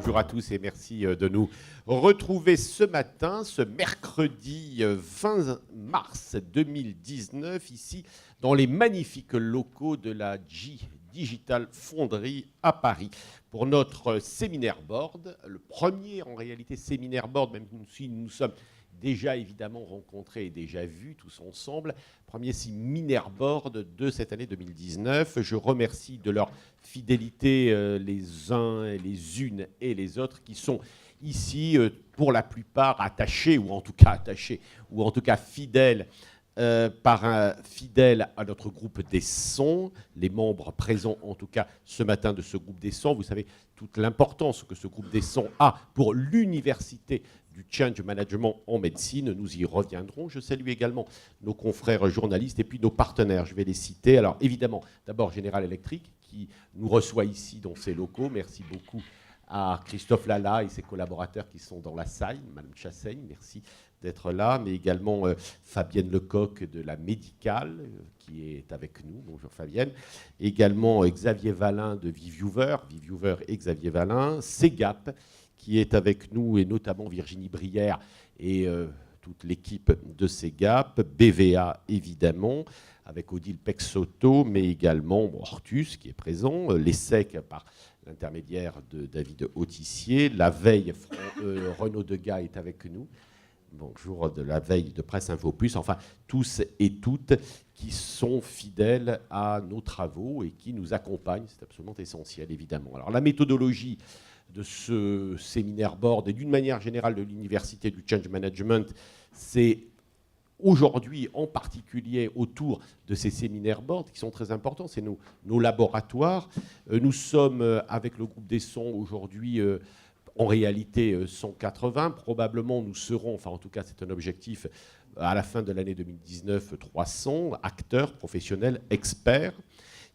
bonjour à tous et merci de nous retrouver ce matin, ce mercredi 20 mars 2019, ici dans les magnifiques locaux de la Digital Fonderie à Paris, pour notre séminaire board, le premier en réalité séminaire board, même si nous sommes déjà évidemment rencontrés et déjà vus tous ensemble, premier séminaire board de cette année 2019. Je remercie de leur fidélité les uns et les unes et les autres qui sont ici pour la plupart attachés, ou en tout cas fidèles, fidèles à notre groupe des sons, les membres présents en tout cas ce matin de ce groupe des sons. Vous savez toute l'importance que ce groupe des sons a pour l'université du Change Management en médecine. Nous y reviendrons. Je salue également nos confrères journalistes et puis nos partenaires. Je vais les citer. Alors évidemment, d'abord General Electric qui nous reçoit ici dans ses locaux. Merci beaucoup à Christophe Lala et ses collaborateurs qui sont dans la salle. Madame Chassaigne, merci d'être là, mais également Fabienne Lecoq de la Médicale qui est avec nous. Bonjour Fabienne. Également Xavier Valin de Viviewer et Xavier Valin. Segap qui est avec nous, et notamment Virginie Brière et toute l'équipe de Segap. BVA évidemment, avec Odile Pexoto, mais également Hortus qui est présent. l'ESSEC par l'intermédiaire de David Autissier. La veille, Renaud Degas est avec nous. Bonjour de la veille de Presse Info Plus. Enfin, tous et toutes qui sont fidèles à nos travaux et qui nous accompagnent. C'est absolument essentiel, évidemment. Alors, la méthodologie de ce séminaire board et d'une manière générale de l'Université du Change Management, c'est aujourd'hui en particulier autour de ces séminaires board qui sont très importants. C'est nos laboratoires. Nous sommes avec le groupe des sons aujourd'hui en réalité 180. Probablement nous serons, enfin en tout cas c'est un objectif, à la fin de l'année 2019, 300 acteurs, professionnels, experts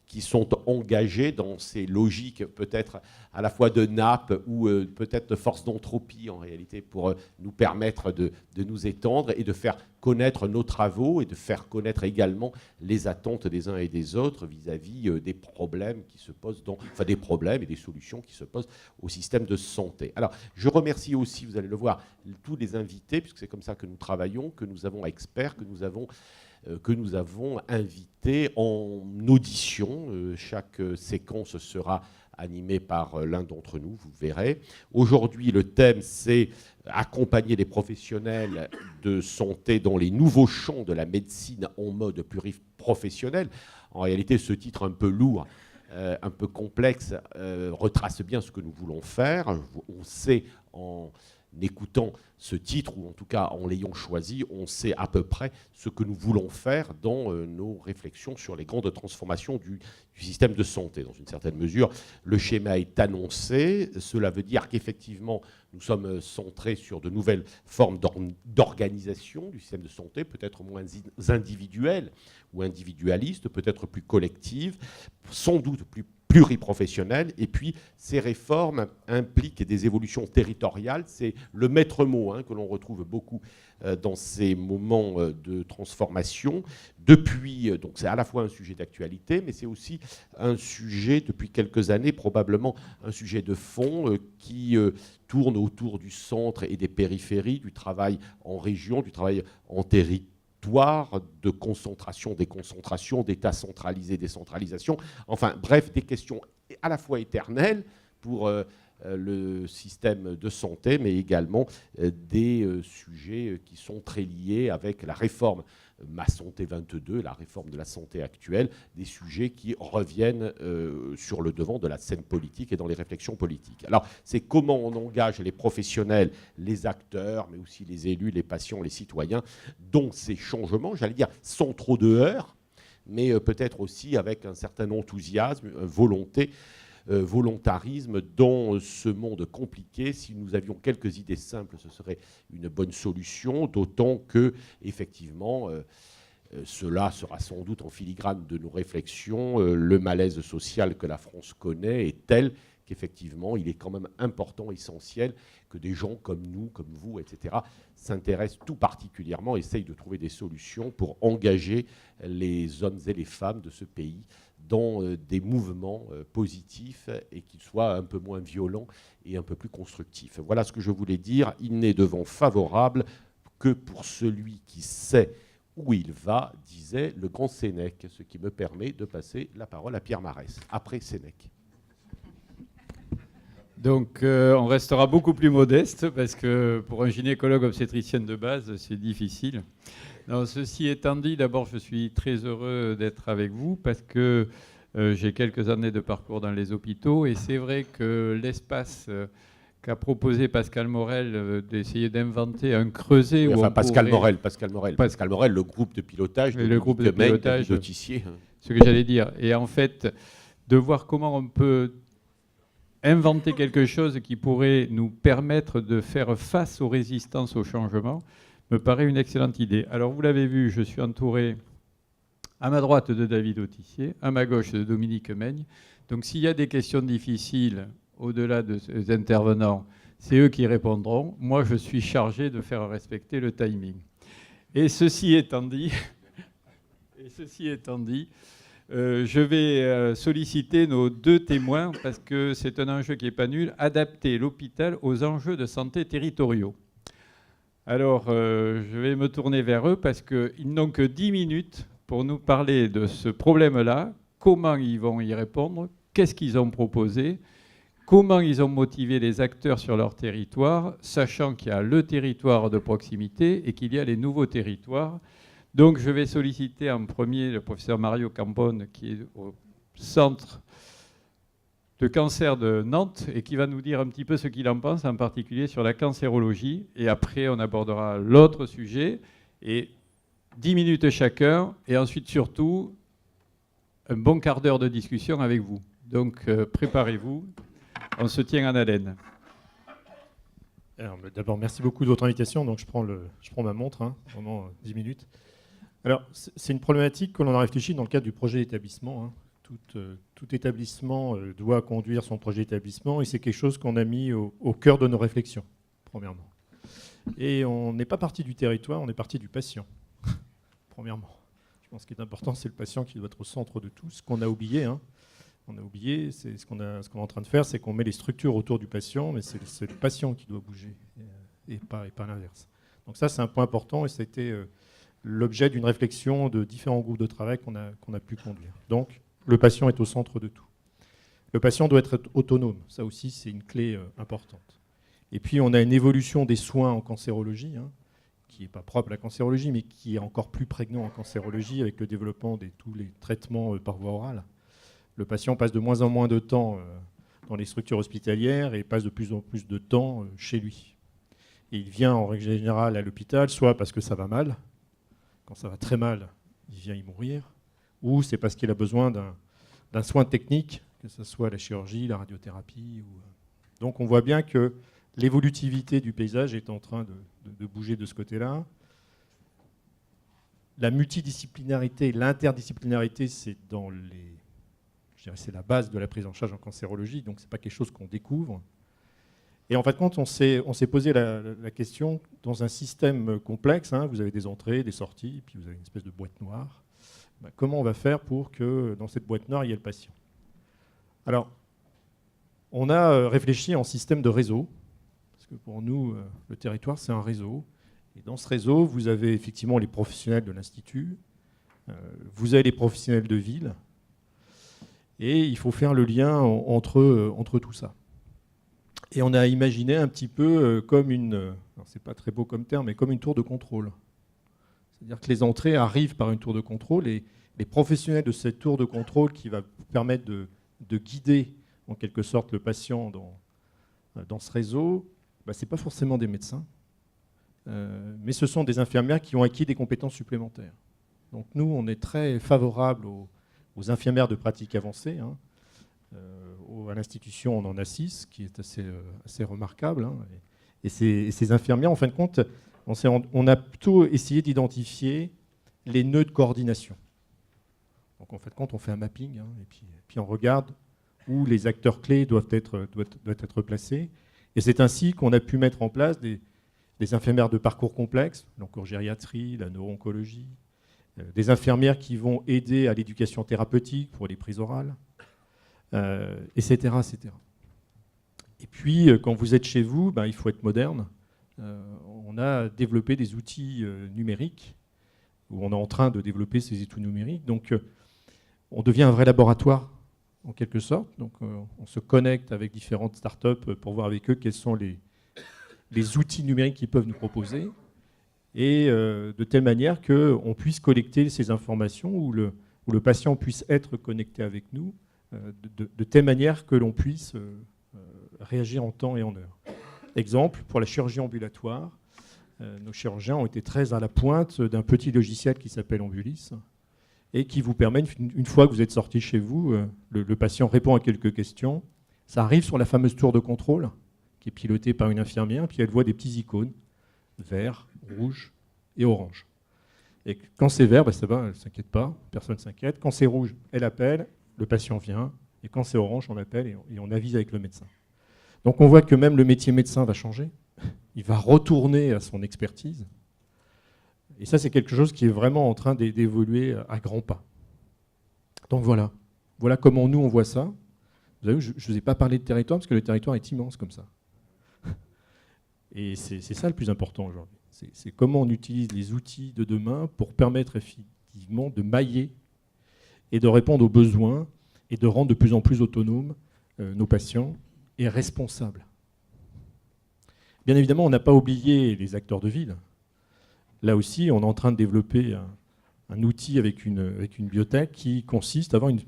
qui sont engagés dans ces logiques peut-être à la fois de nappe ou peut-être de force d'entropie en réalité, pour nous permettre de nous étendre et de faire connaître nos travaux et de faire connaître également les attentes des uns et des autres vis-à-vis des problèmes qui se posent, des problèmes et des solutions qui se posent au système de santé. Alors, je remercie aussi, vous allez le voir, tous les invités, puisque c'est comme ça que nous travaillons, que nous avons experts, que nous avons invités en audition. Chaque séquence sera animée par l'un d'entre nous, vous verrez. Aujourd'hui, le thème, c'est accompagner les professionnels de santé dans les nouveaux champs de la médecine en mode pluriprofessionnel. En réalité, ce titre un peu lourd, un peu complexe, retrace bien ce que nous voulons faire. On sait en écoutant ce titre, ou en tout cas en l'ayant choisi, on sait à peu près ce que nous voulons faire dans nos réflexions sur les grandes transformations du système de santé. Dans une certaine mesure, le schéma est annoncé. Cela veut dire qu'effectivement, nous sommes centrés sur de nouvelles formes d'organisation du système de santé, peut-être moins individuelles ou individualistes, peut-être plus collectives, sans doute plus pluriprofessionnelles. Et puis, ces réformes impliquent des évolutions territoriales. C'est le maître mot que l'on retrouve beaucoup dans ces moments de transformation. Depuis, donc c'est à la fois un sujet d'actualité, mais c'est aussi un sujet, depuis quelques années, probablement un sujet de fond qui tourne autour du centre et des périphéries, du travail en région, du travail en territoire, de concentration, déconcentration, d'État centralisé, décentralisation. Enfin, bref, des questions à la fois éternelles pour le système de santé, mais également des sujets qui sont très liés avec la réforme Ma Santé 22, la réforme de la santé actuelle, des sujets qui reviennent sur le devant de la scène politique et dans les réflexions politiques. Alors, c'est comment on engage les professionnels, les acteurs, mais aussi les élus, les patients, les citoyens, dans ces changements, j'allais dire, sans trop de heurts, mais peut-être aussi avec un certain enthousiasme, volontarisme dans ce monde compliqué. Si nous avions quelques idées simples, ce serait une bonne solution, d'autant que, effectivement, cela sera sans doute en filigrane de nos réflexions. Le malaise social que la France connaît est tel qu'effectivement, il est quand même important, essentiel, que des gens comme nous, comme vous, etc., s'intéressent tout particulièrement, essayent de trouver des solutions pour engager les hommes et les femmes de ce pays dans des mouvements positifs et qu'ils soient un peu moins violents et un peu plus constructifs. Voilà ce que je voulais dire. Il n'est de vent favorable que pour celui qui sait où il va, disait le grand Sénèque, ce qui me permet de passer la parole à Pierre Marès, après Sénèque. Donc on restera beaucoup plus modeste parce que pour un gynécologue obstétricien de base, c'est difficile. Non, ceci étant dit, d'abord je suis très heureux d'être avec vous parce que j'ai quelques années de parcours dans les hôpitaux et c'est vrai que l'espace qu'a proposé Pascal Morel d'essayer d'inventer un creuset. Oui, enfin, Pascal Morel, le groupe de pilotage, le groupe de pilotage de Tissier. Ce que j'allais dire. Et en fait, de voir comment on peut inventer quelque chose qui pourrait nous permettre de faire face aux résistances au changement me paraît une excellente idée. Alors, vous l'avez vu, je suis entouré à ma droite de David Autissier, à ma gauche de Dominique Meigne. Donc, s'il y a des questions difficiles au-delà de ces intervenants, c'est eux qui répondront. Moi, je suis chargé de faire respecter le timing. Et ceci étant dit, je vais solliciter nos deux témoins parce que c'est un enjeu qui n'est pas nul, adapter l'hôpital aux enjeux de santé territoriaux. Alors, je vais me tourner vers eux parce qu'ils n'ont que 10 minutes pour nous parler de ce problème-là, comment ils vont y répondre, qu'est-ce qu'ils ont proposé, comment ils ont motivé les acteurs sur leur territoire, sachant qu'il y a le territoire de proximité et qu'il y a les nouveaux territoires. Donc je vais solliciter en premier le professeur Mario Cambone, qui est au centre de cancer de Nantes et qui va nous dire un petit peu ce qu'il en pense, en particulier sur la cancérologie. Et après, on abordera l'autre sujet. Et 10 minutes chacun. Et ensuite, surtout, un bon quart d'heure de discussion avec vous. Donc préparez-vous. On se tient en haleine. D'abord, merci beaucoup de votre invitation. Donc, je prends ma montre, vraiment 10 minutes. Alors, c'est une problématique que l'on a réfléchi dans le cadre du projet d'établissement. Tout établissement doit conduire son projet d'établissement et c'est quelque chose qu'on a mis au cœur de nos réflexions, premièrement. Et on n'est pas parti du territoire, on est parti du patient, premièrement. Je pense qu'il est important, c'est le patient qui doit être au centre de tout. Ce qu'on a oublié, on a oublié, c'est ce qu'on est en train de faire, c'est qu'on met les structures autour du patient, mais c'est le patient qui doit bouger et pas l'inverse. Donc ça, c'est un point important et ça a été l'objet d'une réflexion de différents groupes de travail qu'on a pu conduire. Donc, le patient est au centre de tout. Le patient doit être autonome. Ça aussi, c'est une clé importante. Et puis, on a une évolution des soins en cancérologie, qui n'est pas propre à la cancérologie, mais qui est encore plus prégnant en cancérologie avec le développement de tous les traitements par voie orale. Le patient passe de moins en moins de temps dans les structures hospitalières et passe de plus en plus de temps chez lui. Et il vient en règle générale à l'hôpital, soit parce que ça va mal. Quand ça va très mal, il vient y mourir. Ou c'est parce qu'il a besoin d'un soin technique, que ce soit la chirurgie, la radiothérapie. Donc on voit bien que l'évolutivité du paysage est en train de bouger de ce côté-là. La multidisciplinarité, l'interdisciplinarité, c'est la base de la prise en charge en cancérologie, donc ce n'est pas quelque chose qu'on découvre. Et en fait, quand on s'est posé la question, dans un système complexe, vous avez des entrées, des sorties, puis vous avez une espèce de boîte noire, comment on va faire pour que dans cette boîte noire, il y ait le patient? Alors, on a réfléchi en système de réseau, parce que pour nous, le territoire, c'est un réseau. Et dans ce réseau, vous avez effectivement les professionnels de l'Institut, vous avez les professionnels de ville, et il faut faire le lien entre tout ça. Et on a imaginé un petit peu comme c'est pas très beau comme terme, mais comme une tour de contrôle. C'est-à-dire que les entrées arrivent par une tour de contrôle et les professionnels de cette tour de contrôle qui va permettre de guider en quelque sorte le patient dans ce réseau, ce n'est pas forcément des médecins, mais ce sont des infirmières qui ont acquis des compétences supplémentaires. Donc nous, on est très favorable aux infirmières de pratique avancée. À l'institution, on en a 6, qui est assez remarquable. Et ces infirmières, en fin de compte, on a plutôt essayé d'identifier les nœuds de coordination. Donc en fin de compte, on fait un mapping, et puis on regarde où les acteurs clés doivent être placés. Et c'est ainsi qu'on a pu mettre en place des infirmières de parcours complexes, l'oncogériatrie, la neuro-oncologie, des infirmières qui vont aider à l'éducation thérapeutique pour les prises orales, etc., etc. Et puis, quand vous êtes chez vous, il faut être moderne. On a développé des outils numériques, ou on est en train de développer ces outils numériques. Donc, on devient un vrai laboratoire, en quelque sorte. Donc, on se connecte avec différentes startups pour voir avec eux quels sont les outils numériques qu'ils peuvent nous proposer, et de telle manière qu'on puisse collecter ces informations, où le patient puisse être connecté avec nous, de telle manière que l'on puisse réagir en temps et en heure. Exemple, pour la chirurgie ambulatoire, nos chirurgiens ont été très à la pointe d'un petit logiciel qui s'appelle Ambulis, et qui vous permet, une fois que vous êtes sorti chez vous, le patient répond à quelques questions. Ça arrive sur la fameuse tour de contrôle, qui est pilotée par une infirmière, puis elle voit des petits icônes, vert, rouge et orange. Et quand c'est vert, ça va, elle ne s'inquiète pas, personne ne s'inquiète. Quand c'est rouge, elle appelle, le patient vient, et quand c'est orange, on appelle et on avise avec le médecin. Donc on voit que même le métier médecin va changer, il va retourner à son expertise. Et ça, c'est quelque chose qui est vraiment en train d'évoluer à grands pas. Donc voilà comment nous on voit ça. Vous avez vu, je ne vous ai pas parlé de territoire, parce que le territoire est immense comme ça. Et c'est ça le plus important aujourd'hui. C'est comment on utilise les outils de demain pour permettre effectivement de mailler et de répondre aux besoins et de rendre de plus en plus autonomes nos patients et responsables. Bien évidemment, on n'a pas oublié les acteurs de ville. Là aussi, on est en train de développer un outil avec une biotech qui consiste à avoir une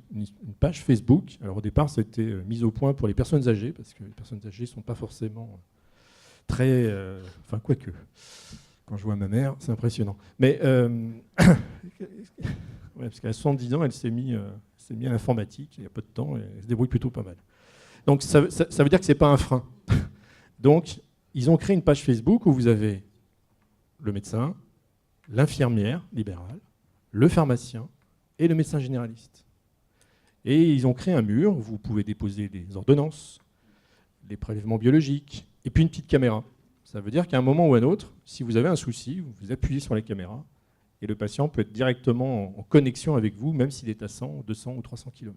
page Facebook. Alors au départ, c'était mis au point pour les personnes âgées, parce que les personnes âgées ne sont pas forcément très... enfin, quoique. Quand je vois ma mère, c'est impressionnant. Mais parce qu'à 70 ans, elle s'est mis à l'informatique, il n'y a pas de temps, et elle se débrouille plutôt pas mal. Donc ça veut dire que ce n'est pas un frein. Donc, ils ont créé une page Facebook où vous avez le médecin, l'infirmière libérale, le pharmacien et le médecin généraliste. Et ils ont créé un mur où vous pouvez déposer des ordonnances, les prélèvements biologiques, et puis une petite caméra. Ça veut dire qu'à un moment ou à un autre, si vous avez un souci, vous appuyez sur la caméra, et le patient peut être directement en connexion avec vous, même s'il est à 100, 200 ou 300 km.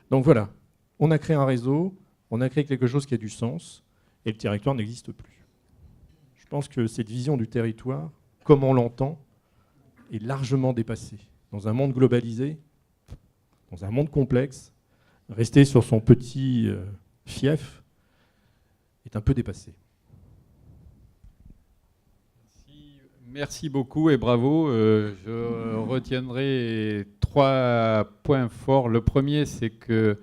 Donc voilà, on a créé un réseau, on a créé quelque chose qui a du sens, et le territoire n'existe plus. Je pense que cette vision du territoire, comme on l'entend, est largement dépassée. Dans un monde globalisé, dans un monde complexe, rester sur son petit fief est un peu dépassé. Merci beaucoup et bravo. Je retiendrai 3 points forts. Le premier, c'est que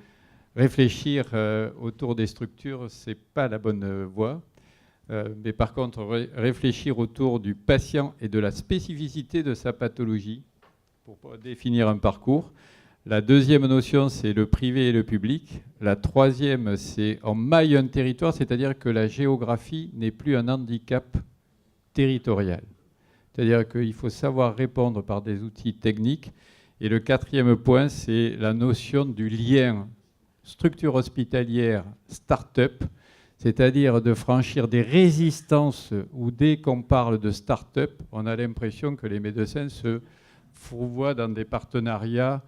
réfléchir autour des structures, ce n'est pas la bonne voie. Mais par contre, réfléchir autour du patient et de la spécificité de sa pathologie pour définir un parcours. La deuxième notion, c'est le privé et le public. La troisième, c'est on maille un territoire, c'est-à-dire que la géographie n'est plus un handicap territorial. C'est-à-dire qu'il faut savoir répondre par des outils techniques. Et le quatrième point, c'est la notion du lien structure hospitalière, start-up, c'est-à-dire de franchir des résistances où dès qu'on parle de start-up, on a l'impression que les médecins se fourvoient dans des partenariats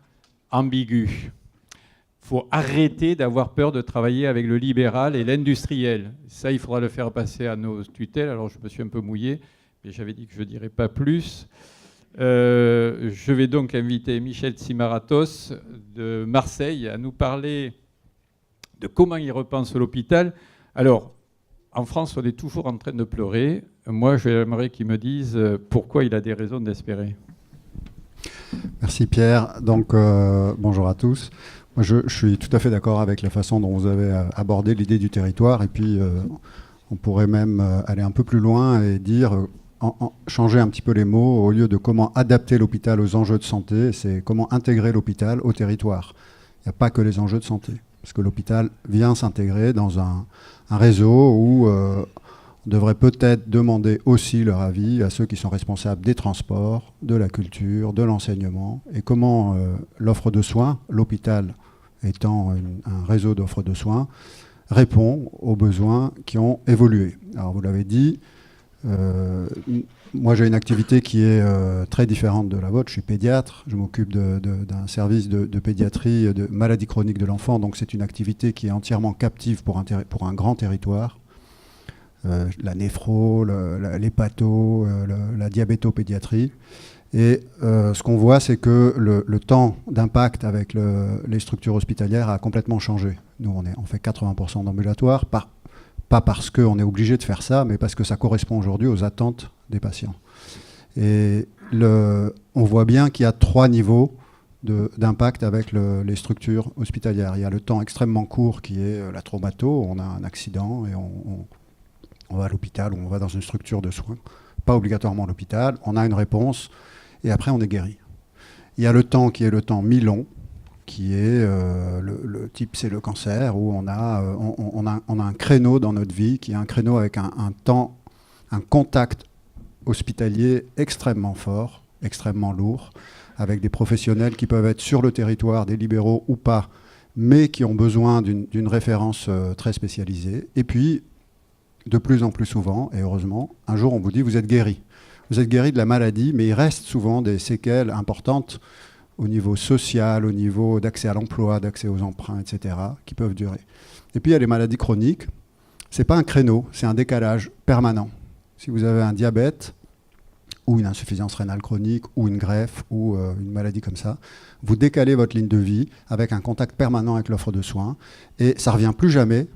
ambigus. Il faut arrêter d'avoir peur de travailler avec le libéral et l'industriel. Ça, il faudra le faire passer à nos tutelles. Alors, je me suis un peu mouillé, mais j'avais dit que je ne dirais pas plus. Je vais donc inviter Michel Tsimaratos de Marseille à nous parler de comment il repense l'hôpital. Alors, en France, on est toujours en train de pleurer. Moi, j'aimerais qu'il me dise pourquoi il a des raisons d'espérer. Merci Pierre. Donc, bonjour à tous. Moi, je suis tout à fait d'accord avec la façon dont vous avez abordé l'idée du territoire. Et puis, on pourrait même aller un peu plus loin et dire, changer un petit peu les mots. Au lieu de comment adapter l'hôpital aux enjeux de santé, c'est comment intégrer l'hôpital au territoire. Il n'y a pas que les enjeux de santé. Parce que l'hôpital vient s'intégrer dans un réseau où on devrait peut-être demander aussi leur avis à ceux qui sont responsables des transports, de la culture, de l'enseignement, et comment l'offre de soins, l'hôpital étant un réseau d'offres de soins, répond aux besoins qui ont évolué. Alors vous l'avez dit, moi j'ai une activité qui est très différente de la vôtre. Je suis pédiatre, je m'occupe d'un service de pédiatrie de maladies chroniques de l'enfant, donc c'est une activité qui est entièrement captive pour un grand territoire. La néphro, l'hépato, la diabétopédiatrie. Et ce qu'on voit, c'est que le temps d'impact avec les structures hospitalières a complètement changé. Nous, on fait 80% d'ambulatoire, pas parce qu'on est obligé de faire ça, mais parce que ça correspond aujourd'hui aux attentes des patients. Et on voit bien qu'il y a 3 niveaux d'impact avec les structures hospitalières. Il y a le temps extrêmement court qui est la traumato, on a un accident et on va à l'hôpital ou on va dans une structure de soins, pas obligatoirement l'hôpital, on a une réponse et après on est guéri. Il y a le temps qui est le temps mi-long, qui est le type c'est le cancer, où on a un créneau dans notre vie qui est un créneau avec un contact hospitalier extrêmement fort, extrêmement lourd, avec des professionnels qui peuvent être sur le territoire, des libéraux ou pas, mais qui ont besoin d'une référence très spécialisée. Et puis, de plus en plus souvent, et heureusement, un jour on vous dit vous êtes guéri. Vous êtes guéri de la maladie, mais il reste souvent des séquelles importantes au niveau social, au niveau d'accès à l'emploi, d'accès aux emprunts, etc., qui peuvent durer. Et puis il y a les maladies chroniques. Ce n'est pas un créneau, c'est un décalage permanent. Si vous avez un diabète, ou une insuffisance rénale chronique, ou une greffe, ou une maladie comme ça, vous décalez votre ligne de vie avec un contact permanent avec l'offre de soins, et ça ne revient plus jamais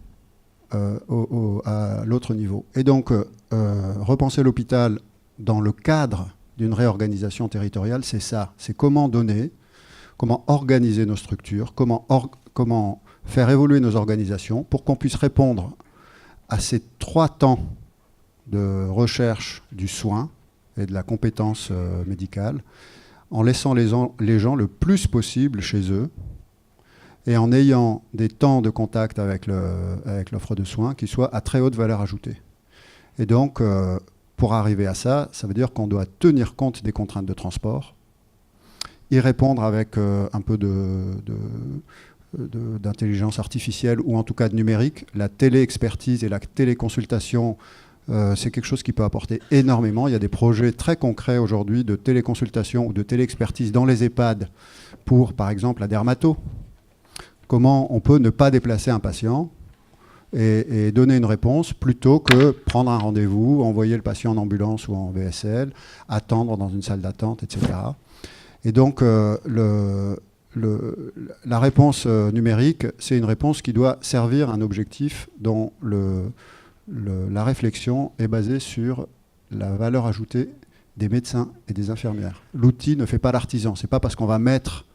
à l'autre niveau. Et donc, repenser l'hôpital dans le cadre d'une réorganisation territoriale, c'est ça. C'est comment donner, comment organiser nos structures, comment faire évoluer nos organisations pour qu'on puisse répondre à ces 3 temps de recherche du soin et de la compétence médicale, en laissant les gens le plus possible chez eux et en ayant des temps de contact avec l'offre de soins qui soient à très haute valeur ajoutée. Et donc, pour arriver à ça, ça veut dire qu'on doit tenir compte des contraintes de transport, y répondre avec un peu d'intelligence artificielle ou en tout cas de numérique. La téléexpertise et la téléconsultation, c'est quelque chose qui peut apporter énormément. Il y a des projets très concrets aujourd'hui de téléconsultation ou de téléexpertise dans les EHPAD pour, par exemple, la dermato. Comment on peut ne pas déplacer un patient et donner une réponse plutôt que prendre un rendez-vous, envoyer le patient en ambulance ou en VSL, attendre dans une salle d'attente, etc. Et donc, la réponse numérique, c'est une réponse qui doit servir un objectif dont la réflexion est basée sur la valeur ajoutée des médecins et des infirmières. L'outil ne fait pas l'artisan. Ce n'est pas parce qu'on va mettre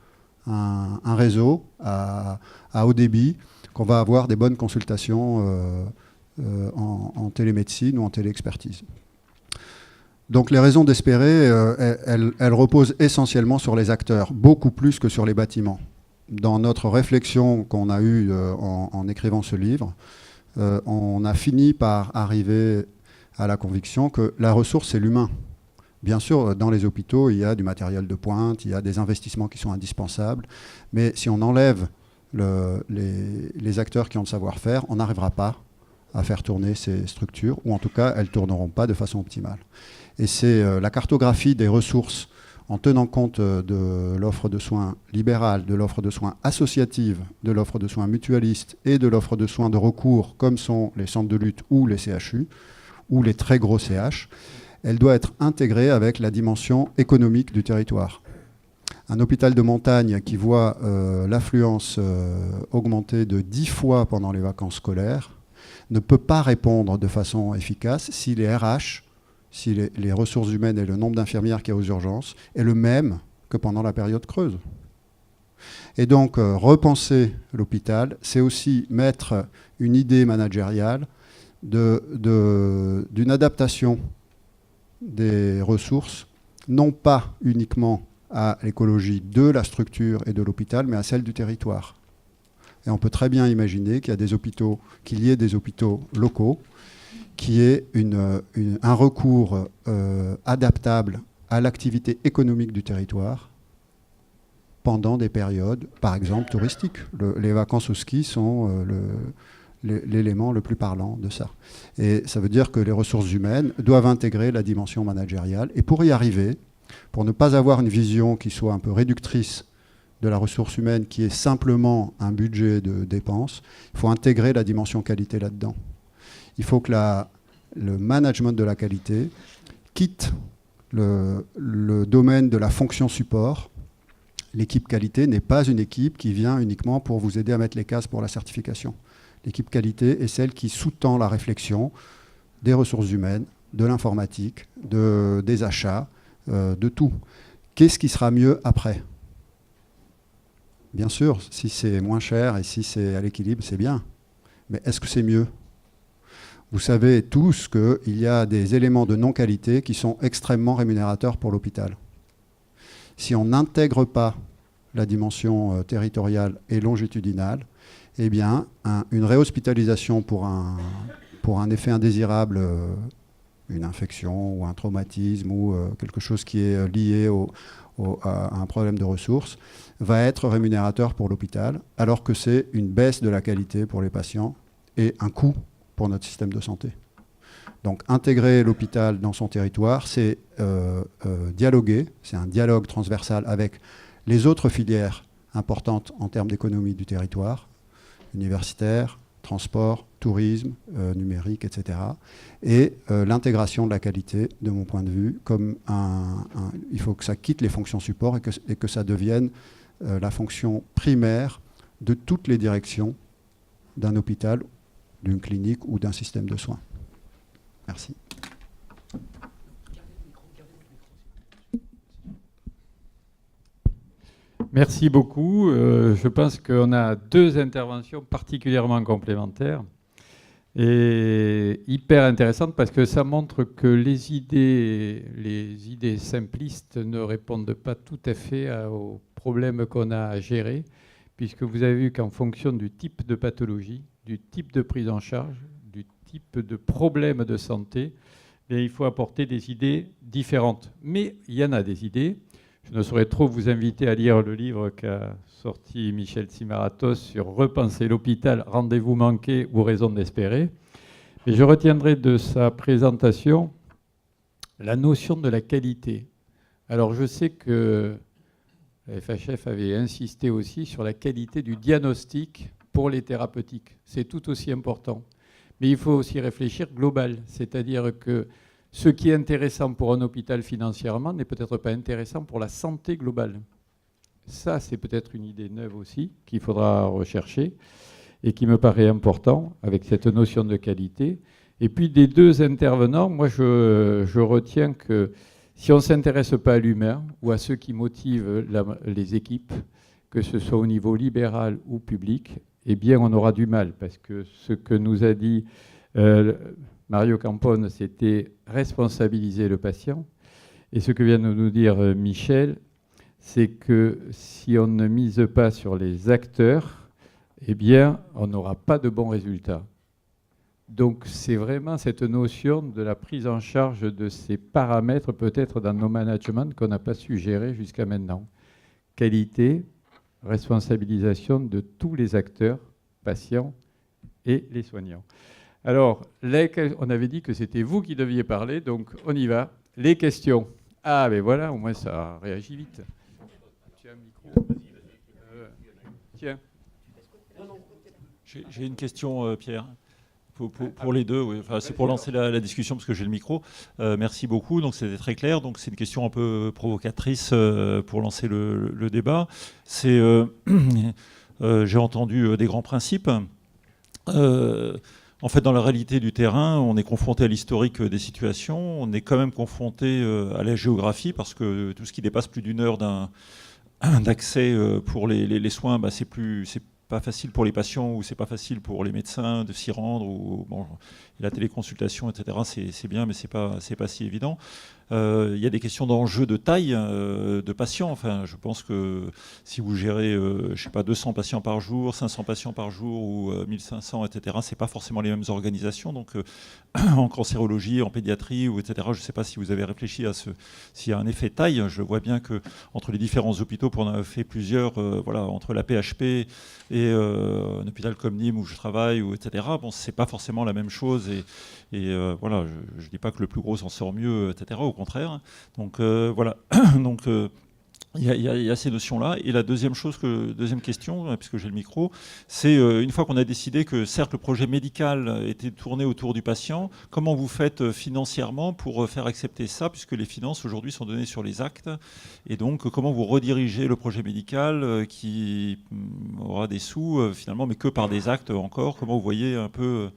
un réseau à haut débit qu'on va avoir des bonnes consultations en télémédecine ou en téléexpertise. Donc les raisons d'espérer, elles reposent essentiellement sur les acteurs, beaucoup plus que sur les bâtiments. Dans notre réflexion qu'on a eue en écrivant ce livre, on a fini par arriver à la conviction que la ressource, c'est l'humain. Bien sûr, dans les hôpitaux, il y a du matériel de pointe, il y a des investissements qui sont indispensables, mais si on enlève les acteurs qui ont le savoir-faire, on n'arrivera pas à faire tourner ces structures, ou en tout cas, elles ne tourneront pas de façon optimale. Et c'est la cartographie des ressources en tenant compte de l'offre de soins libérale, de l'offre de soins associative, de l'offre de soins mutualiste et de l'offre de soins de recours, comme sont les centres de lutte ou les CHU, ou les très gros CH. Elle doit être intégrée avec la dimension économique du territoire. Un hôpital de montagne qui voit l'affluence augmenter de 10 fois pendant les vacances scolaires ne peut pas répondre de façon efficace si les RH, si les ressources humaines et le nombre d'infirmières qu'il y a aux urgences est le même que pendant la période creuse. Et donc, repenser l'hôpital, c'est aussi mettre une idée managériale d'une adaptation des ressources, non pas uniquement à l'écologie de la structure et de l'hôpital, mais à celle du territoire. Et on peut très bien imaginer qu'il y ait des hôpitaux locaux, qu'il y ait un recours adaptable à l'activité économique du territoire pendant des périodes, par exemple, touristiques. Les vacances au ski sont l'élément le plus parlant de ça. Et ça veut dire que les ressources humaines doivent intégrer la dimension managériale. Et pour y arriver, pour ne pas avoir une vision qui soit un peu réductrice de la ressource humaine, qui est simplement un budget de dépenses, il faut intégrer la dimension qualité là-dedans. Il faut que le management de la qualité quitte le domaine de la fonction support. L'équipe qualité n'est pas une équipe qui vient uniquement pour vous aider à mettre les cases pour la certification. L'équipe qualité est celle qui sous-tend la réflexion des ressources humaines, de l'informatique, des achats, de tout. Qu'est-ce qui sera mieux après ? Bien sûr, si c'est moins cher et si c'est à l'équilibre, c'est bien. Mais est-ce que c'est mieux ? Vous savez tous qu'il y a des éléments de non-qualité qui sont extrêmement rémunérateurs pour l'hôpital. Si on n'intègre pas la dimension territoriale et longitudinale, eh bien, une réhospitalisation pour un effet indésirable, une infection ou un traumatisme ou quelque chose qui est lié à un problème de ressources, va être rémunérateur pour l'hôpital, alors que c'est une baisse de la qualité pour les patients et un coût pour notre système de santé. Donc intégrer l'hôpital dans son territoire, c'est dialoguer, c'est un dialogue transversal avec les autres filières importantes en termes d'économie du territoire, universitaire, transport, tourisme, numérique, etc. Et l'intégration de la qualité, de mon point de vue, comme il faut que ça quitte les fonctions support et que ça devienne la fonction primaire de toutes les directions d'un hôpital, d'une clinique ou d'un système de soins. Merci. Merci beaucoup. Je pense qu'on a deux interventions particulièrement complémentaires et hyper intéressantes parce que ça montre que les idées simplistes ne répondent pas tout à fait aux problèmes qu'on a à gérer, puisque vous avez vu qu'en fonction du type de pathologie, du type de prise en charge, du type de problème de santé, il faut apporter des idées différentes. Mais il y en a des idées. Je ne saurais trop vous inviter à lire le livre qu'a sorti Michel Tsimaratos sur Repenser l'hôpital, rendez-vous manqué ou raison d'espérer. Mais je retiendrai de sa présentation la notion de la qualité. Alors je sais que la FHF avait insisté aussi sur la qualité du diagnostic pour les thérapeutiques. C'est tout aussi important. Mais il faut aussi réfléchir global, c'est-à-dire que ce qui est intéressant pour un hôpital financièrement n'est peut-être pas intéressant pour la santé globale. Ça, c'est peut-être une idée neuve aussi qu'il faudra rechercher et qui me paraît important avec cette notion de qualité. Et puis des deux intervenants, moi je retiens que si on ne s'intéresse pas à l'humain ou à ceux qui motivent les équipes, que ce soit au niveau libéral ou public, eh bien on aura du mal parce que ce que nous a dit Mario Campone, c'était responsabiliser le patient. Et ce que vient de nous dire Michel, c'est que si on ne mise pas sur les acteurs, eh bien, on n'aura pas de bons résultats. Donc, c'est vraiment cette notion de la prise en charge de ces paramètres, peut-être dans nos managements, qu'on n'a pas su gérer jusqu'à maintenant. Qualité, responsabilisation de tous les acteurs, patients et les soignants. Alors, on avait dit que c'était vous qui deviez parler, donc on y va. Les questions. Ah, ben voilà, au moins ça réagit vite. Tiens, micro. Tiens. J'ai une question, Pierre, pour les deux. Oui. Enfin, c'est pour lancer la discussion parce que j'ai le micro. Merci beaucoup. Donc, c'était très clair. Donc, c'est une question un peu provocatrice pour lancer le débat. J'ai entendu des grands principes. En fait, dans la réalité du terrain, on est confronté à l'historique des situations, on est quand même confronté à la géographie, parce que tout ce qui dépasse plus d'une heure d'accès pour les soins, bah, c'est pas facile pour les patients ou c'est pas facile pour les médecins de s'y rendre. Ou, bon, la téléconsultation, etc., c'est bien, mais c'est pas si évident. Il y a des questions d'enjeu de taille de patients. Enfin, je pense que si vous gérez, je sais pas, 200 patients par jour, 500 patients par jour ou 1500, etc., c'est pas forcément les mêmes organisations. Donc, en cancérologie, en pédiatrie, ou etc., je ne sais pas si vous avez réfléchi à s'il y a un effet taille. Je vois bien que entre les différents hôpitaux, pour en avoir fait plusieurs, voilà, entre la PHP et un hôpital comme Nîmes où je travaille, ou etc., bon, c'est pas forcément la même chose. Et voilà, je ne dis pas que le plus gros s'en sort mieux, etc., au contraire. Donc voilà. Donc il y a ces notions-là. Et la deuxième question, puisque j'ai le micro, c'est une fois qu'on a décidé que certes le projet médical était tourné autour du patient, comment vous faites financièrement pour faire accepter ça, puisque les finances aujourd'hui sont données sur les actes, et donc comment vous redirigez le projet médical qui aura des sous finalement, mais que par des actes encore. Comment vous voyez un peu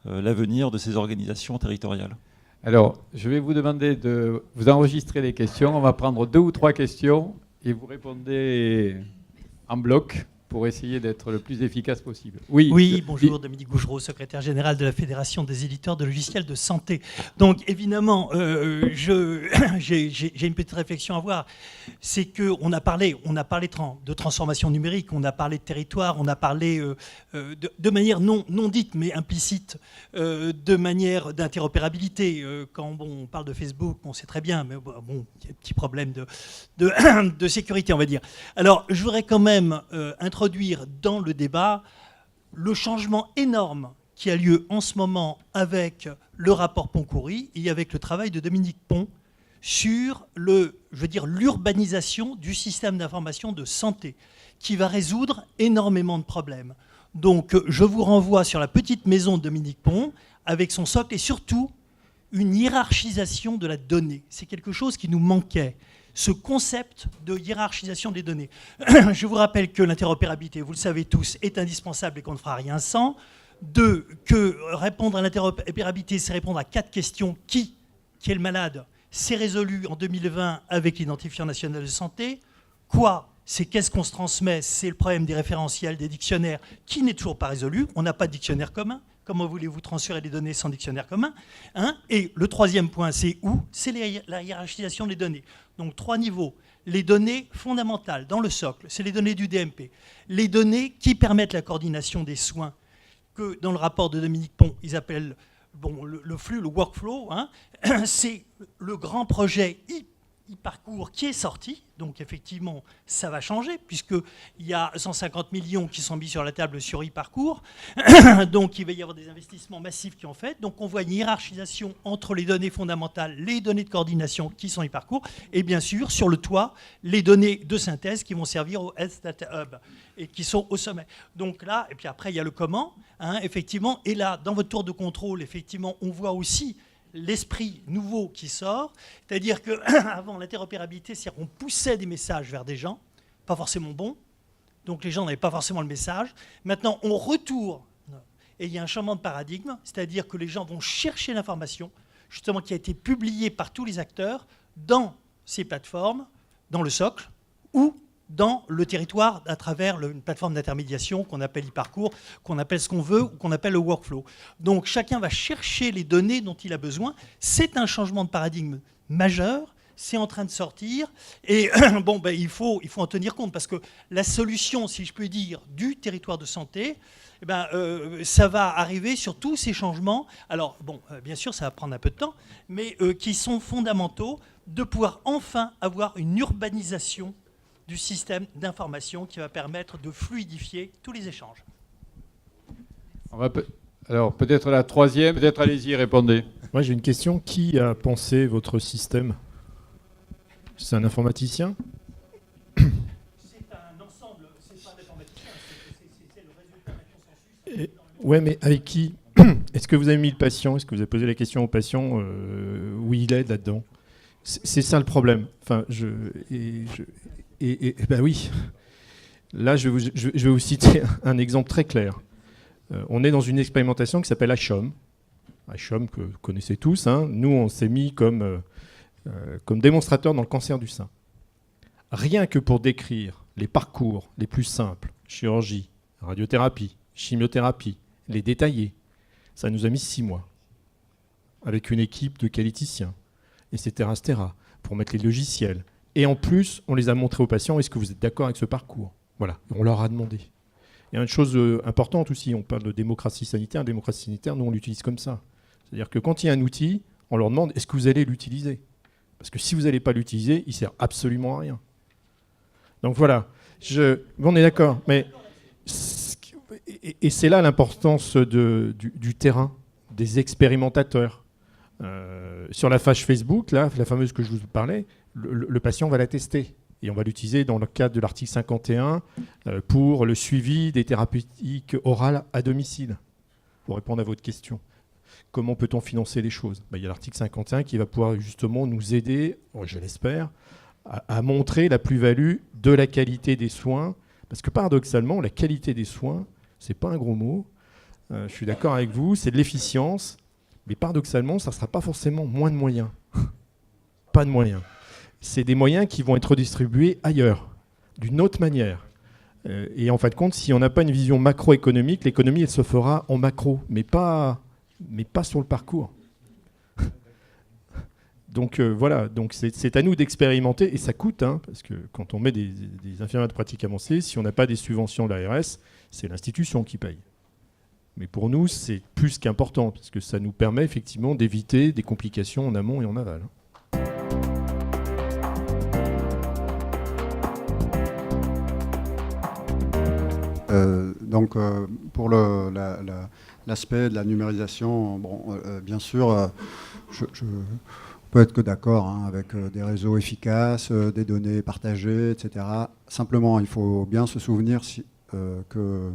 l'avenir de ces organisations territoriales? Alors, je vais vous demander de vous enregistrer les questions. On va prendre 2 ou 3 questions et vous répondez en bloc pour essayer d'être le plus efficace possible. Oui, bonjour, Dominique Gougereau, secrétaire général de la Fédération des éditeurs de logiciels de santé. Donc, évidemment, j'ai une petite réflexion à avoir. C'est qu'on a parlé de transformation numérique, on a parlé de territoire, on a parlé de manière non dite, mais implicite, de manière d'interopérabilité. Quand on parle de Facebook, on sait très bien, mais bon, il y a un petit problème de sécurité, on va dire. Alors, je voudrais quand même introduire dans le débat le changement énorme qui a lieu en ce moment avec le rapport Poncouri et avec le travail de Dominique Pont sur l'urbanisation du système d'information de santé, qui va résoudre énormément de problèmes. Donc, je vous renvoie sur la petite maison de Dominique Pont avec son socle et surtout une hiérarchisation de la donnée. C'est quelque chose qui nous manquait. Ce concept de hiérarchisation des données. Je vous rappelle que l'interopérabilité, vous le savez tous, est indispensable et qu'on ne fera rien sans. 2, que répondre à l'interopérabilité, c'est répondre à 4 questions. Qui est le malade? C'est résolu en 2020 avec l'identifiant national de santé. Quoi? C'est qu'est-ce qu'on se transmet? C'est le problème des référentiels, des dictionnaires, qui n'est toujours pas résolu. On n'a pas de dictionnaire commun. Comment voulez-vous transférer les données sans dictionnaire commun, hein? Et le troisième point, c'est où? C'est la hiérarchisation des données. Donc 3 niveaux. Les données fondamentales dans le socle, c'est les données du DMP. Les données qui permettent la coordination des soins, que dans le rapport de Dominique Pont, ils appellent le flux, le workflow, hein. C'est le grand projet e-parcours qui est sorti. Donc effectivement, ça va changer puisqu'il y a 150 millions qui sont mis sur la table sur e-parcours. Donc il va y avoir des investissements massifs qui ont fait. Donc on voit une hiérarchisation entre les données fondamentales, les données de coordination qui sont e-parcours et bien sûr sur le toit, les données de synthèse qui vont servir au Health Data Hub et qui sont au sommet. Donc là, et puis après il y a le comment, hein, effectivement. Et là, dans votre tour de contrôle, effectivement, on voit aussi l'esprit nouveau qui sort, c'est-à-dire qu'avant l'interopérabilité, c'est-à-dire qu'on poussait des messages vers des gens, pas forcément bons, donc les gens n'avaient pas forcément le message. Maintenant, on retourne, et il y a un changement de paradigme, c'est-à-dire que les gens vont chercher l'information, justement qui a été publiée par tous les acteurs, dans ces plateformes, dans le socle, ou dans le territoire à travers une plateforme d'intermédiation qu'on appelle e-parcours, qu'on appelle ce qu'on veut ou qu'on appelle le workflow. Donc chacun va chercher les données dont il a besoin. C'est un changement de paradigme majeur, c'est en train de sortir et il faut en tenir compte parce que la solution, si je peux dire, du territoire de santé, ça va arriver sur tous ces changements. Alors bien sûr, ça va prendre un peu de temps, mais qui sont fondamentaux de pouvoir enfin avoir une urbanisation du système d'information qui va permettre de fluidifier tous les échanges. Alors peut-être la troisième, peut-être allez-y, répondez. Moi j'ai une question. Qui a pensé votre système? C'est un informaticien? C'est un ensemble, c'est pas un informaticien, c'est le résultat d'un consensus. Ouais, mais avec qui? Est-ce que vous avez mis le patient? Est-ce que vous avez posé la question au patient où il est là-dedans? C'est ça le problème. Enfin, oui. Là, je vais vous citer un exemple très clair. On est dans une expérimentation qui s'appelle HOM. HOM que vous connaissez tous. Hein. Nous, on s'est mis comme démonstrateur dans le cancer du sein. Rien que pour décrire les parcours les plus simples, chirurgie, radiothérapie, chimiothérapie, les détailler, ça nous a mis 6 mois. Avec une équipe de qualiticiens. etc., etc., pour mettre les logiciels. Et en plus, on les a montrés aux patients, est-ce que vous êtes d'accord avec ce parcours? Voilà, on leur a demandé. Il y a une chose importante aussi, on parle de démocratie sanitaire. Démocratie sanitaire, nous, on l'utilise comme ça. C'est-à-dire que quand il y a un outil, on leur demande, est-ce que vous allez l'utiliser? Parce que si vous n'allez pas l'utiliser, il ne sert absolument à rien. Donc voilà, on est d'accord. Mais et c'est là l'importance du terrain, des expérimentateurs. Sur la page Facebook, là, la fameuse que je vous parlais, le patient va la tester. Et on va l'utiliser dans le cadre de l'article 51 pour le suivi des thérapeutiques orales à domicile. Pour répondre à votre question. Comment peut-on financer les choses? Il y a l'article 51 qui va pouvoir justement nous aider, je l'espère, à montrer la plus-value de la qualité des soins. Parce que paradoxalement, la qualité des soins, c'est pas un gros mot. Je suis d'accord avec vous, c'est de l'efficience. Mais paradoxalement, ça ne sera pas forcément moins de moyens. Pas de moyens. C'est des moyens qui vont être redistribués ailleurs, d'une autre manière. Et en fin de compte, si on n'a pas une vision macroéconomique, l'économie, elle se fera en macro, mais pas sur le parcours. Donc voilà, donc c'est à nous d'expérimenter, et ça coûte, hein, parce que quand on met des infirmières de pratique avancée, si on n'a pas des subventions de l'ARS, c'est l'institution qui paye. Mais pour nous, c'est plus qu'important, parce que ça nous permet effectivement d'éviter des complications en amont et en aval. Donc, pour l'aspect de la numérisation, bien sûr, je peut être que d'accord avec des réseaux efficaces, des données partagées, etc. Simplement, il faut bien se souvenir que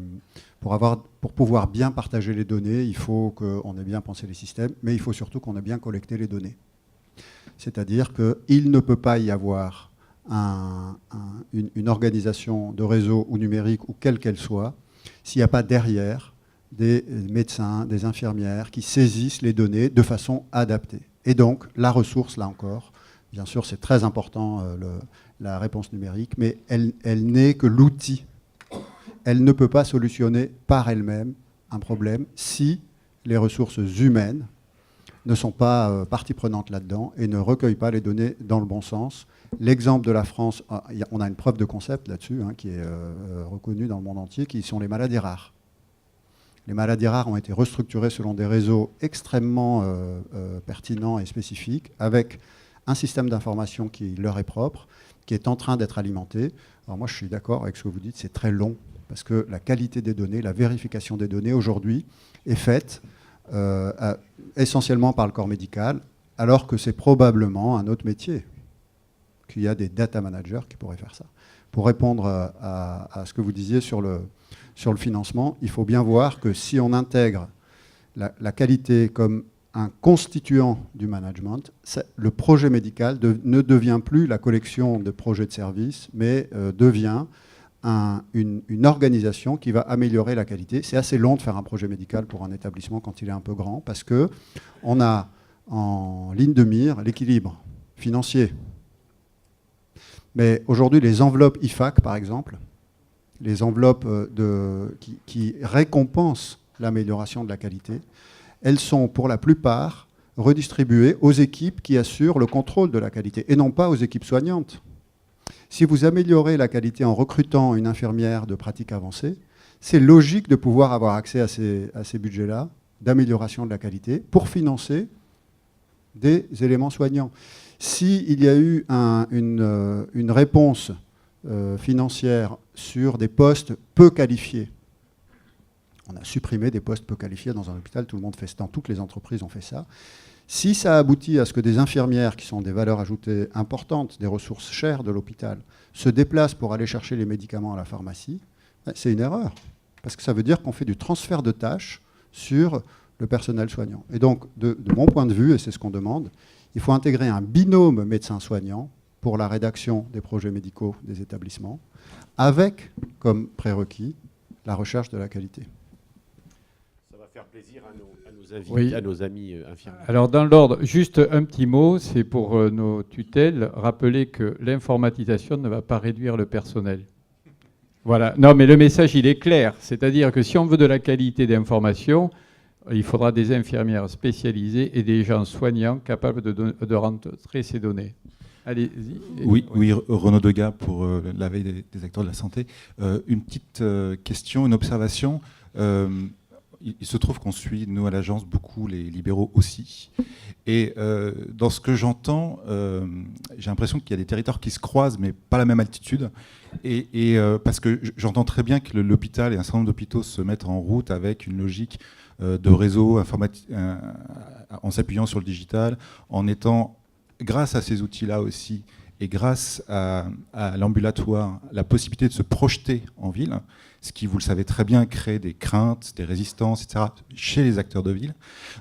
pour pouvoir bien partager les données, il faut qu'on ait bien pensé les systèmes, mais il faut surtout qu'on ait bien collecté les données. C'est-à-dire qu'il ne peut pas y avoir une organisation de réseau ou numérique, ou quelle qu'elle soit, s'il n'y a pas derrière des médecins, des infirmières qui saisissent les données de façon adaptée. Et donc, la ressource, là encore, bien sûr, c'est très important, la réponse numérique, mais elle n'est que l'outil. Elle ne peut pas solutionner par elle-même un problème si les ressources humaines ne sont pas partie prenante là-dedans et ne recueillent pas les données dans le bon sens. L'exemple de la France, on a une preuve de concept là-dessus, qui est reconnue dans le monde entier, qui sont les maladies rares. Les maladies rares ont été restructurées selon des réseaux extrêmement pertinents et spécifiques, avec un système d'information qui leur est propre, qui est en train d'être alimenté. Alors moi, je suis d'accord avec ce que vous dites, c'est très long, parce que la qualité des données, la vérification des données, aujourd'hui, est faite essentiellement par le corps médical, alors que c'est probablement un autre métier, qu'il y a des data managers qui pourraient faire ça. Pour répondre à ce que vous disiez sur le financement, il faut bien voir que si on intègre la qualité comme un constituant du management, le projet médical ne devient plus la collection de projets de services, mais devient une organisation qui va améliorer la qualité. C'est assez long de faire un projet médical pour un établissement quand il est un peu grand, parce qu'on a en ligne de mire l'équilibre financier. Mais aujourd'hui, les enveloppes IFAC, par exemple, les enveloppes qui récompensent l'amélioration de la qualité, elles sont pour la plupart redistribuées aux équipes qui assurent le contrôle de la qualité, et non pas aux équipes soignantes. Si vous améliorez la qualité en recrutant une infirmière de pratique avancée, c'est logique de pouvoir avoir accès à ces budgets-là d'amélioration de la qualité pour financer des éléments soignants. S'il y a eu une réponse financière sur des postes peu qualifiés, on a supprimé des postes peu qualifiés dans un hôpital, tout le monde fait ça, dans toutes les entreprises on fait ça. Si ça aboutit à ce que des infirmières, qui sont des valeurs ajoutées importantes, des ressources chères de l'hôpital, se déplacent pour aller chercher les médicaments à la pharmacie, c'est une erreur. Parce que ça veut dire qu'on fait du transfert de tâches sur le personnel soignant. Et donc, de mon point de vue, et c'est ce qu'on demande, il faut intégrer un binôme médecin-soignant pour la rédaction des projets médicaux des établissements, avec comme prérequis la recherche de la qualité. Ça va faire plaisir à nos invités, Oui. à nos amis infirmiers. Alors, dans l'ordre, juste un petit mot, c'est pour nos tutelles, rappeler que l'informatisation ne va pas réduire le personnel. Voilà. Non, mais le message, il est clair. C'est-à-dire que si on veut de la qualité d'information, il faudra des infirmières spécialisées et des gens soignants capables de rentrer ces données. Allez-y. Oui, Renaud Degas pour la veille des acteurs de la santé. Une petite question, une observation. Il se trouve qu'on suit, nous, à l'agence, beaucoup les libéraux aussi. Et dans ce que j'entends, j'ai l'impression qu'il y a des territoires qui se croisent, mais pas à la même altitude. Parce que j'entends très bien que l'hôpital et un certain nombre d'hôpitaux se mettent en route avec une logique de réseau informatique, en s'appuyant sur le digital, en étant, grâce à ces outils-là aussi, et grâce à l'ambulatoire, la possibilité de se projeter en ville, ce qui, vous le savez très bien, crée des craintes, des résistances, etc., chez les acteurs de ville.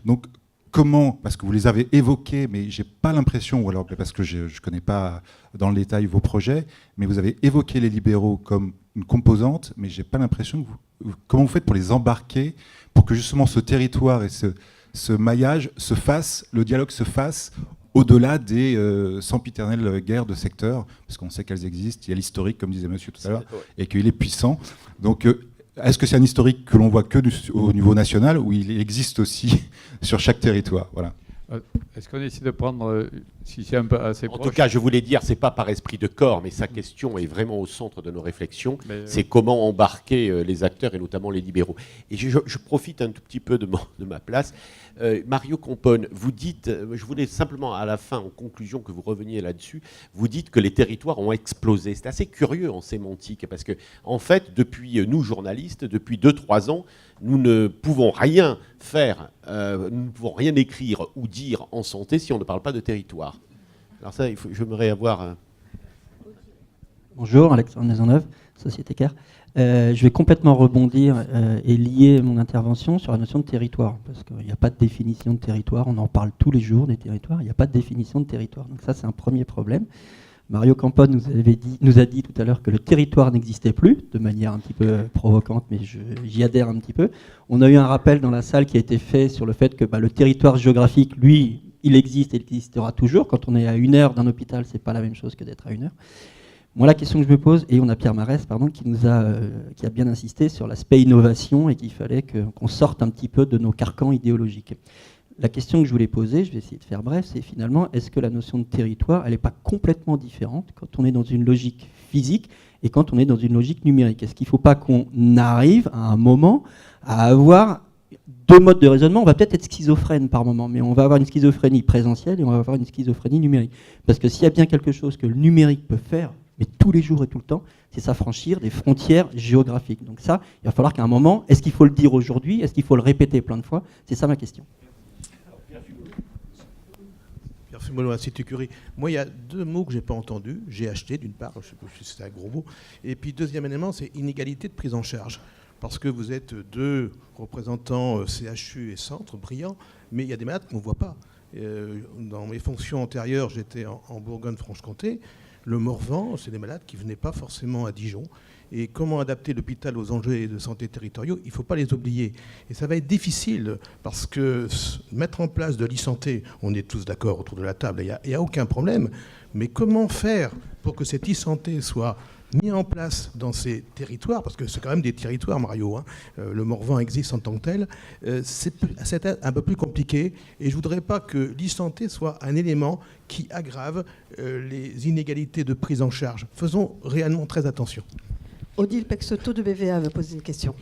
Donc, comment, parce que vous les avez évoqués, mais je n'ai pas l'impression, ou alors parce que je ne connais pas dans le détail vos projets, mais vous avez évoqué les libéraux comme une composante, mais je n'ai pas l'impression que comment vous faites pour les embarquer, pour que justement ce territoire et ce maillage se fasse, le dialogue se fasse au-delà des sempiternelles guerres de secteur, parce qu'on sait qu'elles existent, il y a l'historique, comme disait monsieur tout à l'heure, et qu'il est puissant. Donc, est-ce que c'est un historique que l'on voit que au niveau national, ou il existe aussi sur chaque territoire? Voilà. Est-ce qu'on essaie de prendre, si c'est un peu assez proche? En tout cas, je voulais dire, c'est pas par esprit de corps, mais sa question est vraiment au centre de nos réflexions. C'est comment embarquer les acteurs et notamment les libéraux. Et je profite un tout petit peu de ma place. Mario Compone, vous dites, je voulais simplement à la fin, en conclusion, que vous reveniez là-dessus, vous dites que les territoires ont explosé. C'est assez curieux en sémantique, parce que, en fait, depuis nous, journalistes, depuis 2-3 ans, nous ne pouvons rien faire, nous ne pouvons rien écrire ou dire en santé si on ne parle pas de territoire. Alors ça, j'aimerais avoir... Bonjour, Alexandre Maisonneuve, Société CARE. Je vais complètement rebondir et lier mon intervention sur la notion de territoire, parce qu'il n'y a pas de définition de territoire, on en parle tous les jours des territoires, il n'y a pas de définition de territoire. Donc ça, c'est un premier problème. Mario Campone nous a dit tout à l'heure que le territoire n'existait plus, de manière un petit peu provocante, mais j'y adhère un petit peu. On a eu un rappel dans la salle qui a été fait sur le fait que le territoire géographique, lui, il existe et il existera toujours. Quand on est à 1 heure d'un hôpital, c'est pas la même chose que d'être à 1 heure. Moi, la question que je me pose, et on a Pierre Marès, qui a bien insisté sur l'aspect innovation et qu'il fallait qu'on sorte un petit peu de nos carcans idéologiques. La question que je voulais poser, je vais essayer de faire bref, c'est finalement, est-ce que la notion de territoire, elle n'est pas complètement différente quand on est dans une logique physique et quand on est dans une logique numérique? Est-ce qu'il ne faut pas qu'on arrive à un moment à avoir 2 modes de raisonnement? On va peut-être être schizophrène par moment, mais on va avoir une schizophrénie présentielle et on va avoir une schizophrénie numérique. Parce que s'il y a bien quelque chose que le numérique peut faire, mais tous les jours et tout le temps, c'est s'affranchir des frontières géographiques. Donc ça, il va falloir qu'à un moment, est-ce qu'il faut le dire aujourd'hui? Est-ce qu'il faut le répéter plein de fois? C'est ça ma question. Pierre Fumolo, Institut Curie. Moi, il y a 2 mots que je n'ai pas entendus. J'ai acheté, d'une part, je ne sais pas si c'est un gros mot. Et puis, deuxième élément, c'est inégalité de prise en charge. Parce que vous êtes 2 représentants CHU et centres brillants, mais il y a des malades qu'on ne voit pas. Dans mes fonctions antérieures, j'étais en Bourgogne-Franche-Comté. Le Morvan, c'est des malades qui ne venaient pas forcément à Dijon. Et comment adapter l'hôpital aux enjeux de santé territoriaux, il ne faut pas les oublier. Et ça va être difficile, parce que mettre en place de l'e-santé, on est tous d'accord autour de la table, il n'y a aucun problème. Mais comment faire pour que cette e-santé soit mis en place dans ces territoires, parce que c'est quand même des territoires, Mario, hein. Le Morvan existe en tant que tel, c'est un peu plus compliqué, et je ne voudrais pas que l'e-santé soit un élément qui aggrave les inégalités de prise en charge. Faisons réellement très attention. Odile Pexoto de BVA veut poser une question.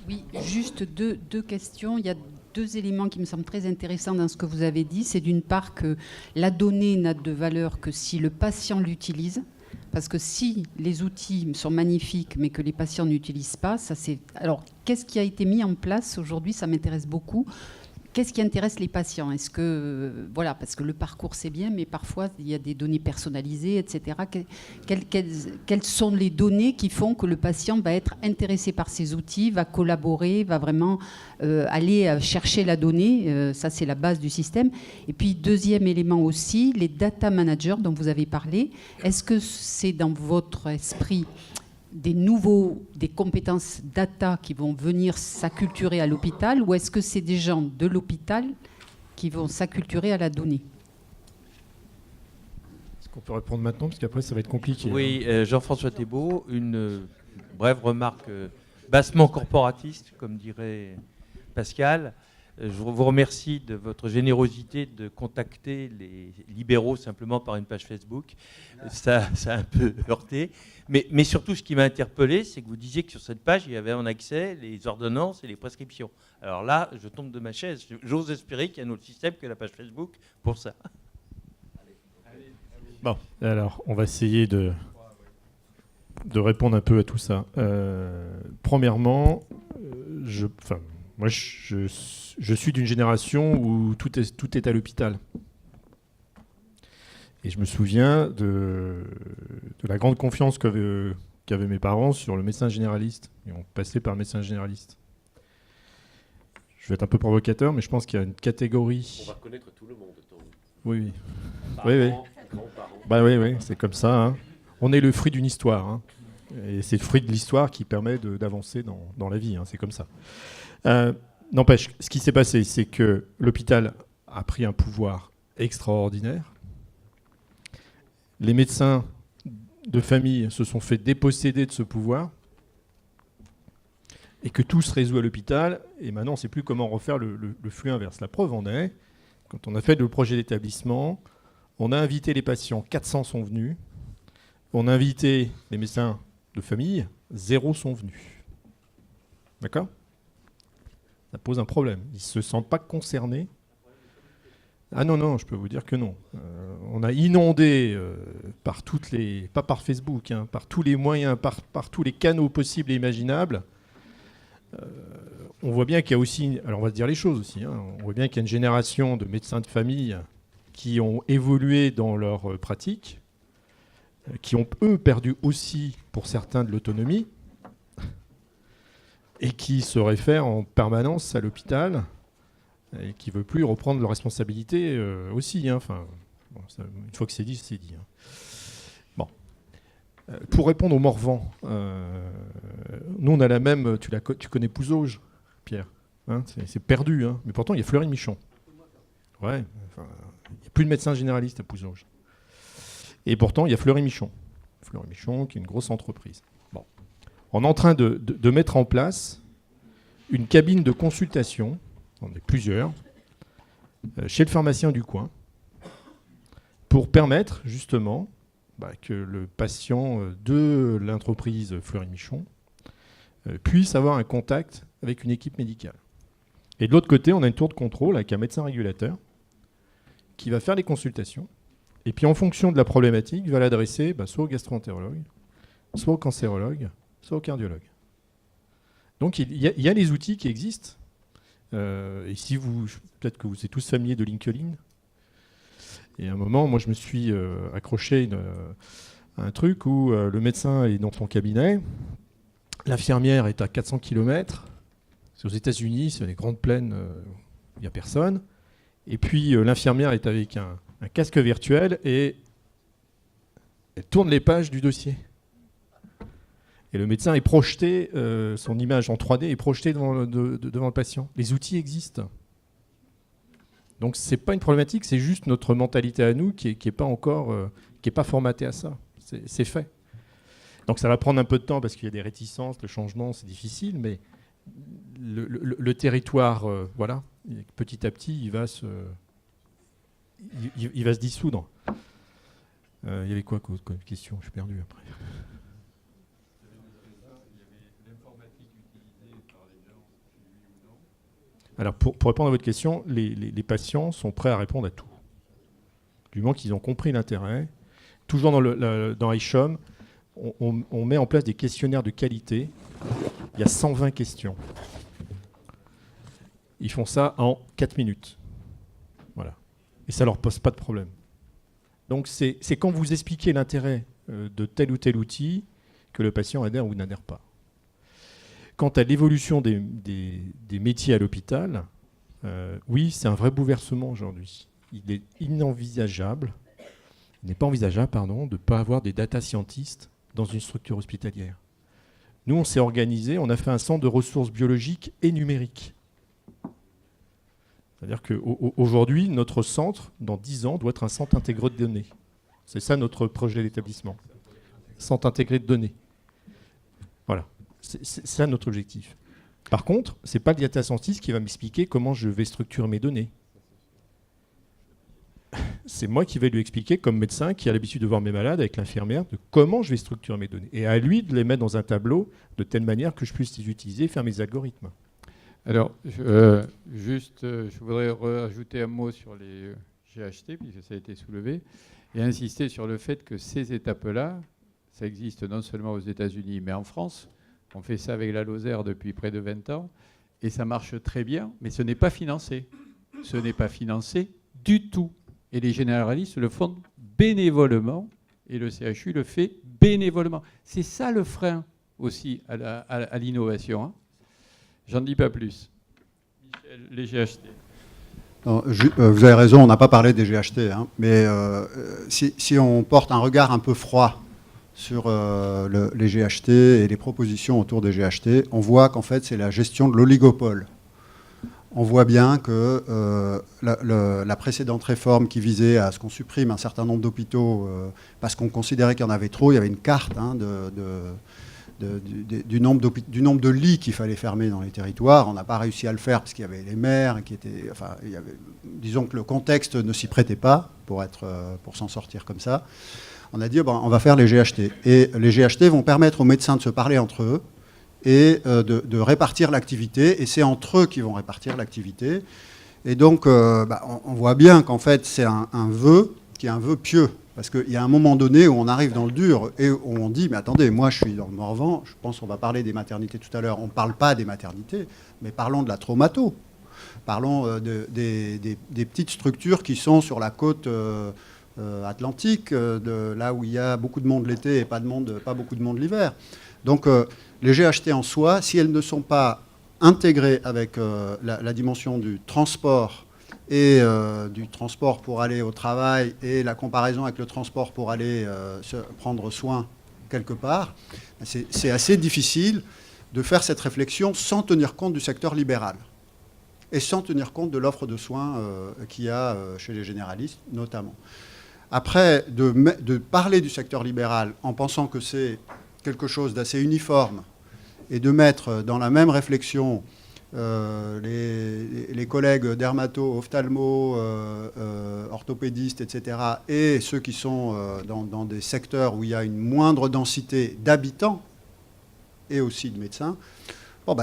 Oui, juste deux questions. Il y a 2 éléments qui me semblent très intéressants dans ce que vous avez dit. C'est d'une part que la donnée n'a de valeur que si le patient l'utilise. Parce que si les outils sont magnifiques, mais que les patients n'utilisent pas, ça c'est... Alors, qu'est-ce qui a été mis en place aujourd'hui? Ça m'intéresse beaucoup. Qu'est-ce qui intéresse les patients? Est-ce que, voilà, parce que le parcours c'est bien, mais parfois il y a des données personnalisées, etc. Quelles sont les données qui font que le patient va être intéressé par ces outils, va collaborer, va vraiment aller chercher la donnée? Ça c'est la base du système. Et puis deuxième élément aussi, les data managers dont vous avez parlé. Est-ce que c'est dans votre esprit des compétences data qui vont venir s'acculturer à l'hôpital, ou est-ce que c'est des gens de l'hôpital qui vont s'acculturer à la donnée? Est-ce qu'on peut répondre maintenant, parce qu'après ça va être compliqué. Oui, Jean-François Thébault, une brève remarque bassement corporatiste, comme dirait Pascal. Je vous remercie de votre générosité de contacter les libéraux simplement par une page Facebook. Ça a un peu heurté. Mais surtout, ce qui m'a interpellé, c'est que vous disiez que sur cette page, il y avait en accès les ordonnances et les prescriptions. Alors là, je tombe de ma chaise. J'ose espérer qu'il y a un autre système que la page Facebook pour ça. Bon, alors, on va essayer de répondre un peu à tout ça. Premièrement, moi, je suis d'une génération où tout est à l'hôpital. Et je me souviens de la grande confiance qu'avaient mes parents sur le médecin généraliste. Et on passait par le médecin généraliste. Je vais être un peu provocateur, mais je pense qu'il y a une catégorie... On va connaître tout le monde. Oui. Parents, Oui. grands-parents. Bah oui, c'est comme ça. Hein. On est le fruit d'une histoire. Hein. Et c'est le fruit de l'histoire qui permet d'avancer dans la vie. Hein. C'est comme ça. N'empêche, ce qui s'est passé, c'est que l'hôpital a pris un pouvoir extraordinaire. Les médecins de famille se sont fait déposséder de ce pouvoir et que tout se résout à l'hôpital. Et maintenant, on ne sait plus comment refaire le flux inverse. La preuve en est, quand on a fait le projet d'établissement, on a invité les patients, 400 sont venus. On a invité les médecins de famille, 0 sont venus. D'accord ? Ça pose un problème. Ils ne se sentent pas concernés. Ah non, je peux vous dire que non. On a inondé par toutes les... Pas par Facebook, hein, par tous les moyens, par tous les canaux possibles et imaginables. On voit bien qu'il y a aussi... Alors on va se dire les choses aussi. Hein, on voit bien qu'il y a une génération de médecins de famille qui ont évolué dans leur pratique, qui ont, eux, perdu aussi, pour certains, de l'autonomie, et qui se réfèrent en permanence à l'hôpital, et qui ne veulent plus reprendre leurs responsabilités aussi. Hein. Enfin, bon, ça, une fois que c'est dit, c'est dit. Hein. Bon. Pour répondre au Morvan, nous, on a la même... Tu connais Pouzauge, Pierre, hein, c'est perdu, hein, mais pourtant, il y a Fleury Michon. Ouais, enfin, il n'y a plus de médecin généraliste à Pouzauge. Et pourtant, il y a Fleury Michon. Fleury Michon, qui est une grosse entreprise. Bon. On est en train de mettre en place une cabine de consultation, on est plusieurs, chez le pharmacien du coin, pour permettre justement que le patient de l'entreprise Fleury Michon puisse avoir un contact avec une équipe médicale. Et de l'autre côté, on a une tour de contrôle avec un médecin régulateur qui va faire les consultations. Et puis, en fonction de la problématique, va l'adresser soit au gastro-entérologue, soit au cancérologue, soit au cardiologue. Donc, il y a les outils qui existent. Et si peut-être que vous êtes tous familiers de LinkedIn. Et à un moment, moi, je me suis accroché à un truc où le médecin est dans ton cabinet, l'infirmière est à 400 km. C'est aux États-Unis, c'est les grandes plaines où il n'y a personne. Et puis, l'infirmière est avec un casque virtuel et elle tourne les pages du dossier. Et le médecin est projeté, son image en 3D est projetée devant le patient. Les outils existent. Donc ce n'est pas une problématique, c'est juste notre mentalité à nous qui n'est pas encore, qui n'est pas formatée à ça. C'est fait. Donc ça va prendre un peu de temps parce qu'il y a des réticences, le changement c'est difficile, mais le territoire, voilà, petit à petit, il va se dissoudre. Il y avait quoi comme question ? Je suis perdu après. Alors, pour répondre à votre question, les patients sont prêts à répondre à tout. Du moment qu'ils ont compris l'intérêt. Toujours dans iChom, on met en place des questionnaires de qualité. Il y a 120 questions. Ils font ça en 4 minutes. Voilà. Et ça ne leur pose pas de problème. Donc, c'est quand vous expliquez l'intérêt de tel ou tel outil que le patient adhère ou n'adhère pas. Quant à l'évolution des métiers à l'hôpital, oui, c'est un vrai bouleversement aujourd'hui. Il est inenvisageable, il n'est pas envisageable, pardon, de ne pas avoir des data scientists dans une structure hospitalière. Nous, on s'est organisé, on a fait un centre de ressources biologiques et numériques. C'est-à-dire qu'aujourd'hui, notre centre, dans 10 ans, doit être un centre intégré de données. C'est ça notre projet d'établissement. Centre intégré de données. Voilà. C'est ça notre objectif. Par contre, ce n'est pas le data scientist qui va m'expliquer comment je vais structurer mes données. C'est moi qui vais lui expliquer, comme médecin qui a l'habitude de voir mes malades avec l'infirmière, de comment je vais structurer mes données. Et à lui de les mettre dans un tableau de telle manière que je puisse les utiliser et faire mes algorithmes. Alors, je voudrais rajouter un mot sur les GHT, puisque ça a été soulevé, et insister sur le fait que ces étapes-là, ça existe non seulement aux États-Unis, mais en France. On fait ça avec la Lozère depuis près de 20 ans, et ça marche très bien, mais ce n'est pas financé. Ce n'est pas financé du tout. Et les généralistes le font bénévolement, et le CHU le fait bénévolement. C'est ça le frein aussi à l'innovation. Hein. J'en dis pas plus. Michel, les GHT. Non, vous avez raison, on n'a pas parlé des GHT, hein, mais si on porte un regard un peu froid sur les GHT et les propositions autour des GHT, on voit qu'en fait c'est la gestion de l'oligopole. On voit bien que la précédente réforme qui visait à ce qu'on supprime un certain nombre d'hôpitaux parce qu'on considérait qu'il y en avait trop, il y avait une carte hein, du nombre de lits qu'il fallait fermer dans les territoires. On n'a pas réussi à le faire parce qu'il y avait les maires qui étaient... Enfin, disons que le contexte ne s'y prêtait pas pour s'en sortir comme ça. On a dit, on va faire les GHT. Et les GHT vont permettre aux médecins de se parler entre eux et de répartir l'activité. Et c'est entre eux qu'ils vont répartir l'activité. Et donc, on voit bien qu'en fait, c'est un vœu qui est un vœu pieux. Parce qu'il y a un moment donné où on arrive dans le dur et où on dit, mais attendez, moi je suis dans le Morvan, je pense qu'on va parler des maternités tout à l'heure. On ne parle pas des maternités, mais parlons de la traumato. Parlons des petites structures qui sont sur la côte atlantique, là où il y a beaucoup de monde l'été et pas beaucoup de monde l'hiver. Donc les GHT en soi, si elles ne sont pas intégrées avec la dimension du transport et du transport pour aller au travail et la comparaison avec le transport pour aller se prendre soin quelque part, c'est assez difficile de faire cette réflexion sans tenir compte du secteur libéral et sans tenir compte de l'offre de soins qu'il y a chez les généralistes notamment. Après, de parler du secteur libéral en pensant que c'est quelque chose d'assez uniforme et de mettre dans la même réflexion les collègues dermato, ophtalmo, orthopédistes, etc., et ceux qui sont dans des secteurs où il y a une moindre densité d'habitants et aussi de médecins,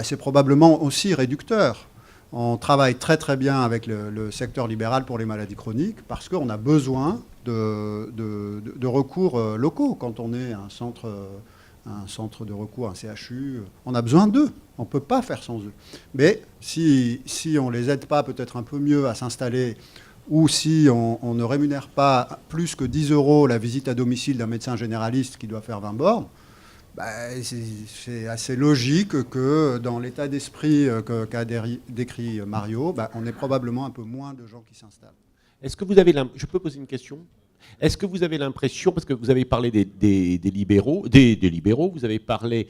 c'est probablement aussi réducteur. On travaille très très bien avec le secteur libéral pour les maladies chroniques parce qu'on a besoin de recours locaux quand on est un centre de recours, un CHU. On a besoin d'eux. On ne peut pas faire sans eux. Mais si on ne les aide pas peut-être un peu mieux à s'installer ou si on ne rémunère pas plus que 10 € la visite à domicile d'un médecin généraliste qui doit faire 20 bornes, c'est assez logique que dans l'état d'esprit qu'a décrit Mario, on ait probablement un peu moins de gens qui s'installent. Est-ce que vous avez je peux poser une question ? Est-ce que vous avez l'impression, parce que vous avez parlé des libéraux, vous avez parlé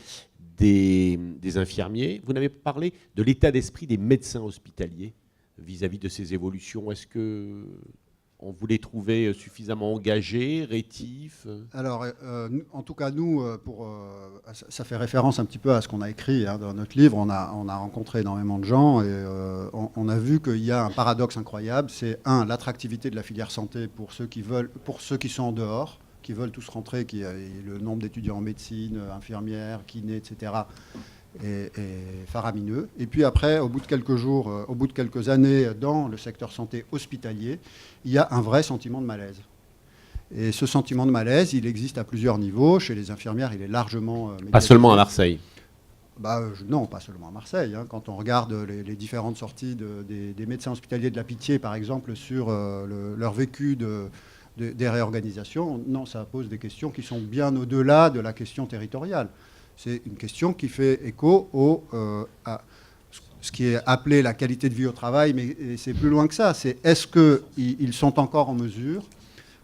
des infirmiers, vous n'avez pas parlé de l'état d'esprit des médecins hospitaliers vis-à-vis de ces évolutions. Est-ce que on vous les trouvait suffisamment engagés, rétifs ? Alors, en tout cas, nous, ça fait référence un petit peu à ce qu'on a écrit dans notre livre. On a rencontré énormément de gens et on a vu qu'il y a un paradoxe incroyable. C'est, l'attractivité de la filière santé pour ceux qui sont en dehors, qui veulent tous rentrer, le nombre d'étudiants en médecine, infirmières, kinés, etc., est faramineux. Et puis après, au bout de quelques jours, au bout de quelques années dans le secteur santé hospitalier, il y a un vrai sentiment de malaise. Et ce sentiment de malaise, il existe à plusieurs niveaux. Chez les infirmières, il est largement... Pas seulement à Marseille. Non, pas seulement à Marseille. Quand on regarde les différentes sorties des médecins hospitaliers de la Pitié, par exemple, sur leur vécu des réorganisations, non, ça pose des questions qui sont bien au-delà de la question territoriale. C'est une question qui fait écho à ce qui est appelé la qualité de vie au travail, mais c'est plus loin que ça. C'est est-ce qu'ils sont encore en mesure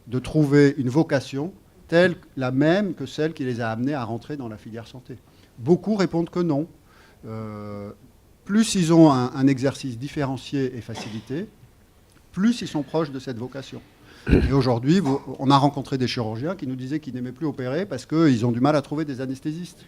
de trouver une vocation telle la même que celle qui les a amenés à rentrer dans la filière santé ? Beaucoup répondent que non. Plus ils ont un exercice différencié et facilité, plus ils sont proches de cette vocation. Et aujourd'hui, on a rencontré des chirurgiens qui nous disaient qu'ils n'aimaient plus opérer parce qu'ils ont du mal à trouver des anesthésistes.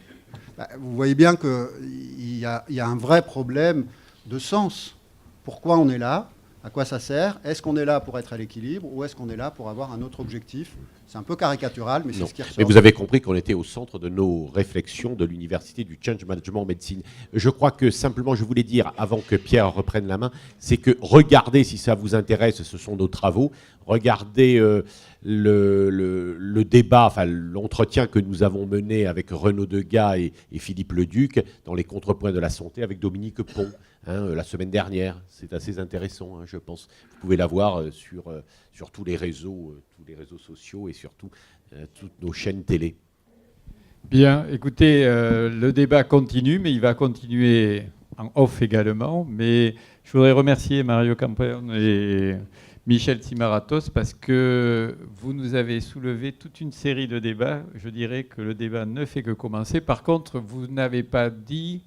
Vous voyez bien qu'il y a un vrai problème de sens. Pourquoi on est là? À quoi ça sert? Est-ce qu'on est là pour être à l'équilibre ou est-ce qu'on est là pour avoir un autre objectif? C'est un peu caricatural, mais c'est ce qui ressort. Mais vous avez compris qu'on était au centre de nos réflexions de l'Université du Change Management en médecine. Je crois que simplement, je voulais dire, avant que Pierre reprenne la main, c'est que regardez, si ça vous intéresse, ce sont nos travaux, regardez le débat, enfin l'entretien que nous avons mené avec Renaud Degas et Philippe Leduc dans les contrepoints de la santé avec Dominique Pont. La semaine dernière, c'est assez intéressant, je pense. Vous pouvez la voir sur tous les réseaux sociaux et surtout toutes nos chaînes télé. Bien, écoutez, le débat continue, mais il va continuer en off également. Mais je voudrais remercier Mario Camperne et Michel Simaratos parce que vous nous avez soulevé toute une série de débats. Je dirais que le débat ne fait que commencer. Par contre, vous n'avez pas dit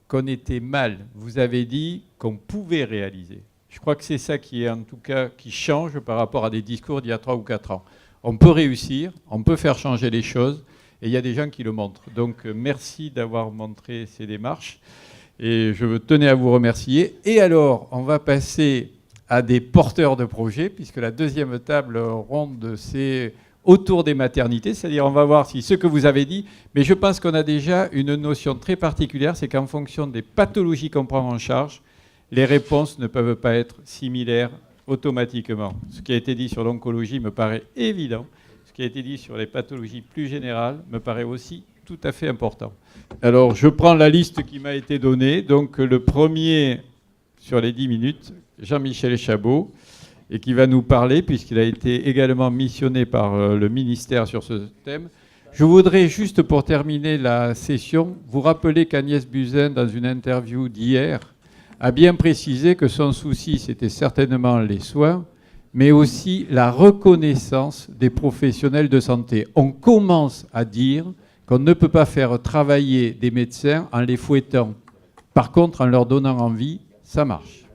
qu'on était mal. Vous avez dit qu'on pouvait réaliser. Je crois que c'est ça qui est en tout cas qui change par rapport à des discours d'il y a 3 ou 4 ans. On peut réussir, on peut faire changer les choses et il y a des gens qui le montrent. Donc merci d'avoir montré ces démarches et je tenais à vous remercier. Et alors, on va passer à des porteurs de projets puisque la deuxième table ronde, c'est autour des maternités, c'est-à-dire on va voir si ce que vous avez dit, mais je pense qu'on a déjà une notion très particulière, c'est qu'en fonction des pathologies qu'on prend en charge, les réponses ne peuvent pas être similaires automatiquement. Ce qui a été dit sur l'oncologie me paraît évident, ce qui a été dit sur les pathologies plus générales me paraît aussi tout à fait important. Alors je prends la liste qui m'a été donnée, donc le premier sur les 10 minutes, Jean-Michel Chabot, et qui va nous parler, puisqu'il a été également missionné par le ministère sur ce thème. Je voudrais juste, pour terminer la session, vous rappeler qu'Agnès Buzyn, dans une interview d'hier, a bien précisé que son souci, c'était certainement les soins, mais aussi la reconnaissance des professionnels de santé. On commence à dire qu'on ne peut pas faire travailler des médecins en les fouettant. Par contre, en leur donnant envie, ça marche.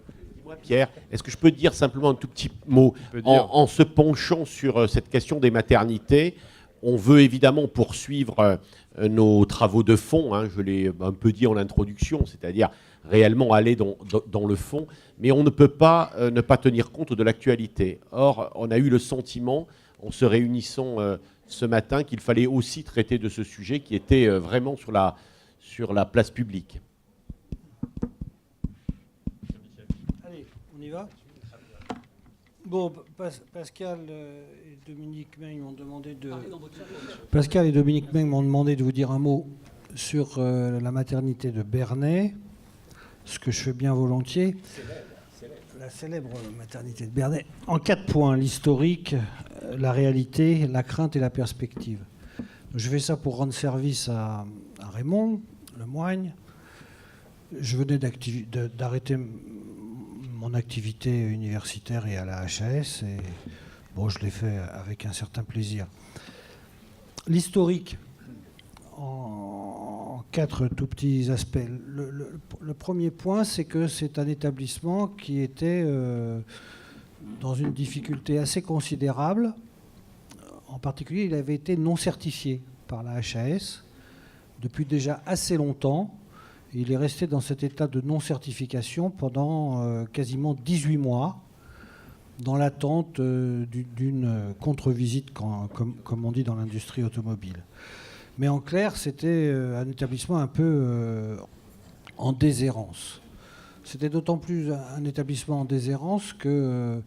Pierre, est-ce que je peux dire simplement un tout petit mot en se penchant sur cette question des maternités? On veut évidemment poursuivre nos travaux de fond, je l'ai un peu dit en introduction, c'est-à-dire réellement aller dans le fond, mais on ne peut pas ne pas tenir compte de l'actualité. Or, on a eu le sentiment, en se réunissant ce matin, qu'il fallait aussi traiter de ce sujet qui était vraiment sur la place publique. On y va? Bon, Pascal et Dominique Meng m'ont demandé de... Pascal et Dominique Meng m'ont demandé de vous dire un mot sur la maternité de Bernay, ce que je fais bien volontiers. La célèbre maternité de Bernay. En 4 points, l'historique, la réalité, la crainte et la perspective. Je fais ça pour rendre service à Raymond Lemoigne. Je venais d'arrêter mon activité universitaire et à la HAS, et bon, je l'ai fait avec un certain plaisir. L'historique, en 4 tout petits aspects. Le premier point, c'est que c'est un établissement qui était dans une difficulté assez considérable. En particulier, il avait été non certifié par la HAS depuis déjà assez longtemps. Il est resté dans cet état de non-certification pendant quasiment 18 mois, dans l'attente d'une contre-visite, comme on dit dans l'industrie automobile. Mais en clair, c'était un établissement un peu en déshérence. C'était d'autant plus un établissement en déshérence que